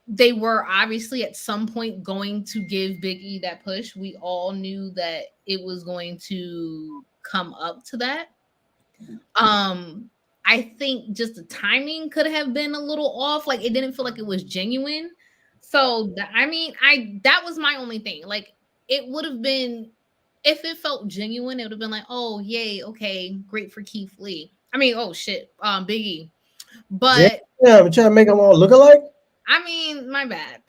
they were obviously at some point going to give Big E that push. We all knew that it was going to come up to that. I think just the timing could have been a little off. Like it didn't feel like it was genuine. So that was my only thing. Like it would have been, if it felt genuine, it would have been like, oh yay, okay, great for Keith Lee. I mean, oh shit, Big E. But yeah, but trying to make them all look alike. I mean, my bad.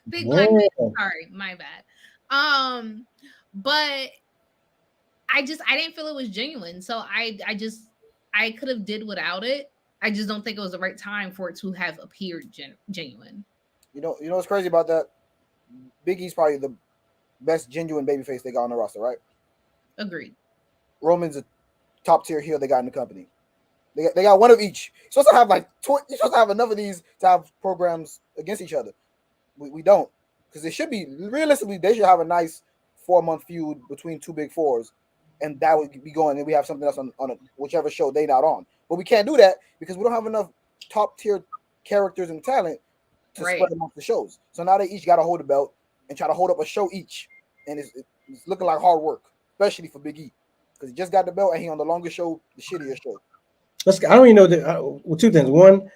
Big black man, sorry, my bad. But I didn't feel it was genuine. So I could have did without it. I just don't think it was the right time for it to have appeared genuine. You know what's crazy about that? Big E's probably the best genuine babyface they got on the roster, right? Agreed. Roman's a top tier heel they got in the company. They got one of each. You're supposed to have you're supposed to have enough of these to have programs against each other. We don't, because they should be realistically. They should have a nice 4-month feud between two big fours, and that would be going. And we have something else on whichever show they not on. But we can't do that because we don't have enough top tier characters and talent to spread amongst the shows. So now they each got to hold a belt and try to hold up a show each, and it's looking like hard work, especially for Big E, because he just got the belt and he on the longest show, the shittiest show. I don't even know that. Well, two things. One,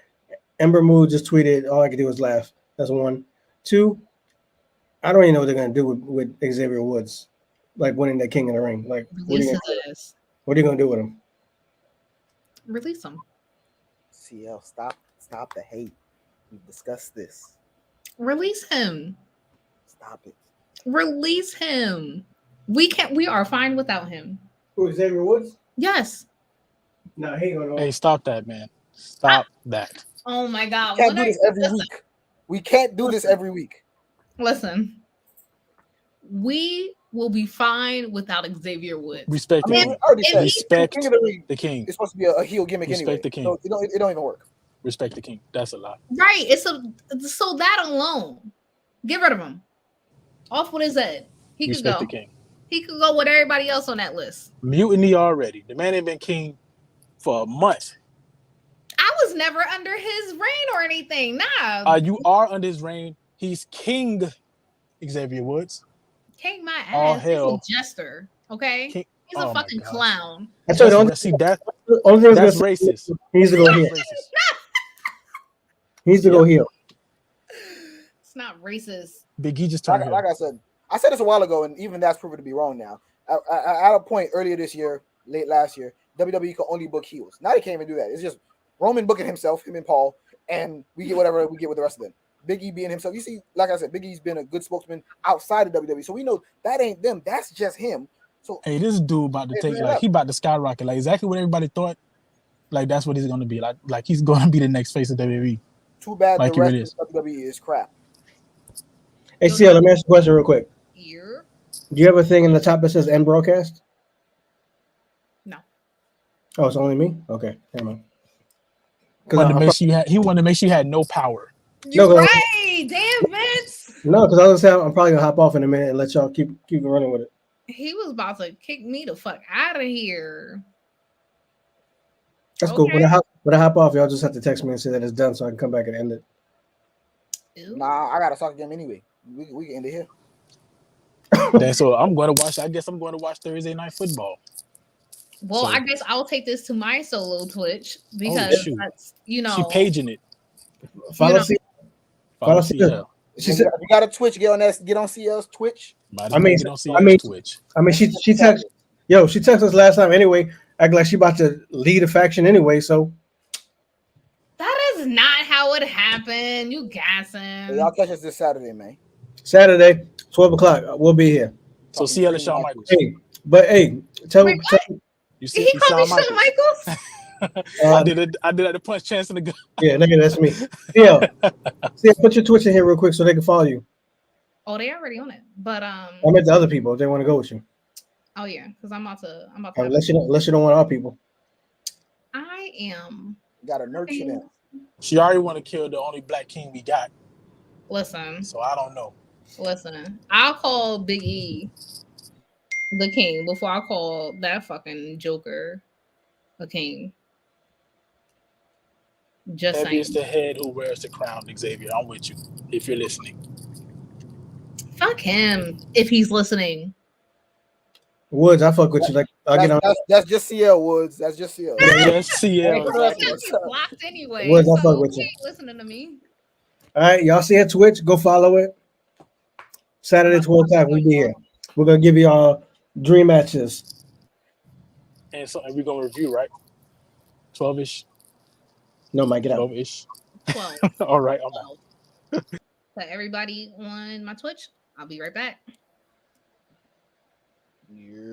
Ember Moon just tweeted, all I can do is laugh. That's one. Two, I don't even know what they're going to do with Xavier Woods, like winning that King of the Ring. Like, what are you going to do with him? Release him. CL, stop the hate. We've discussed this. Release him. Stop it. Release him. We are fine without him. Who, Xavier Woods? Yes. No, he ain't gonna. Hey, stop that, man. Stop that. Oh my God. We can't do this every week. We can't do this every week. Listen, we will be fine without Xavier Woods. Respect I the mean, king. I already said Respect King of the Ring the king. is supposed to be a heel gimmick Respect anyway. the king. So it don't even work. Respect the king. That's a lot. Right. It's so that alone. Get rid of him. Off with his head. He could Respect go. the king. He could go with everybody else on that list. Mutiny already. The man ain't been king for a month. I was never under his reign or anything. Nah. You are under his reign. He's King Xavier Woods. King my All ass. hell. He's a jester. Okay. King. He's a fucking clown. That's what That's, see that. only thing That's gonna say, racist. he needs to go heel. That's racist. He needs to go heel. It's not racist. Big E just turned heel. Like I said this a while ago, and even that's proven to be wrong now. At a point earlier this year, late last year, WWE could only book heels. Now they can't even do that. It's just Roman booking himself, him and Paul, and we get whatever we get with the rest of them. Big E being himself. You see, like I said, Big E's been a good spokesman outside of WWE, so we know that ain't them. That's just him. So Hey, this dude about to take he about to skyrocket, like exactly what everybody thought. Like that's what he's gonna be. Like he's gonna be the next face of WWE. Too bad like the rest of WWE is crap. Hey, CL, let me ask you a question real quick. Here. Do you have a thing in the top that says end broadcast? No. Oh, it's only me? Okay, never mind. He wanted to make sure you had no power. You're right. Damn, Vince. No, because I was gonna say I'm probably gonna hop off in a minute and let y'all keep running with it. He was about to kick me the fuck out of here. That's cool. When I hop off, y'all just have to text me and say that it's done so I can come back and end it. Ew. Nah, I gotta talk to them anyway. We can end it here. So I'm going to watch. I guess I'm going to watch Thursday Night Football. Well, I guess I'll take this to my solo Twitch because that's, she paging it. Follow CL. She said, "You got a Twitch? Get on CL's Twitch." I mean, she texted. Yo, she texted us last time anyway. Act like she about to lead a faction anyway. So that is not how it happened. You gassing? Hey, y'all catch us this Saturday, man. Saturday, 12:00. We'll be here. So CL is Shawn Michaels. Hey, but hey, tell me. You see, he called me Shawn Michaels. I did it at the punch chance in the gun. Yeah, nigga, that's me. Yeah, put your Twitch in here real quick so they can follow you. Oh, they already on it, but I meant the other people if they want to go with you. Oh yeah, because I'm about to. Unless you don't want our people. I am. Gotta nurture them. She already want to kill the only black king we got. Listen. So I don't know. Listen, I'll call Big E the king before I call that fucking Joker a king. Just Heavy saying. is the head who wears the crown, Xavier. I'm with you if you're listening. Fuck him if he's listening. Woods, I fuck with you. Like that's just CL Woods. That's just CL. That's CL. He's blocked anyway. Woods, I so fuck with you. He ain't listening to me. All right, y'all see at Twitch. Go follow it. Saturday 12:00. We'll be here. We're gonna give y'all dream matches. And we're gonna review, right? 12-ish. No, Mike, get out. 12-ish. 12. All right, I'm out. So everybody on my Twitch, I'll be right back. Yeah.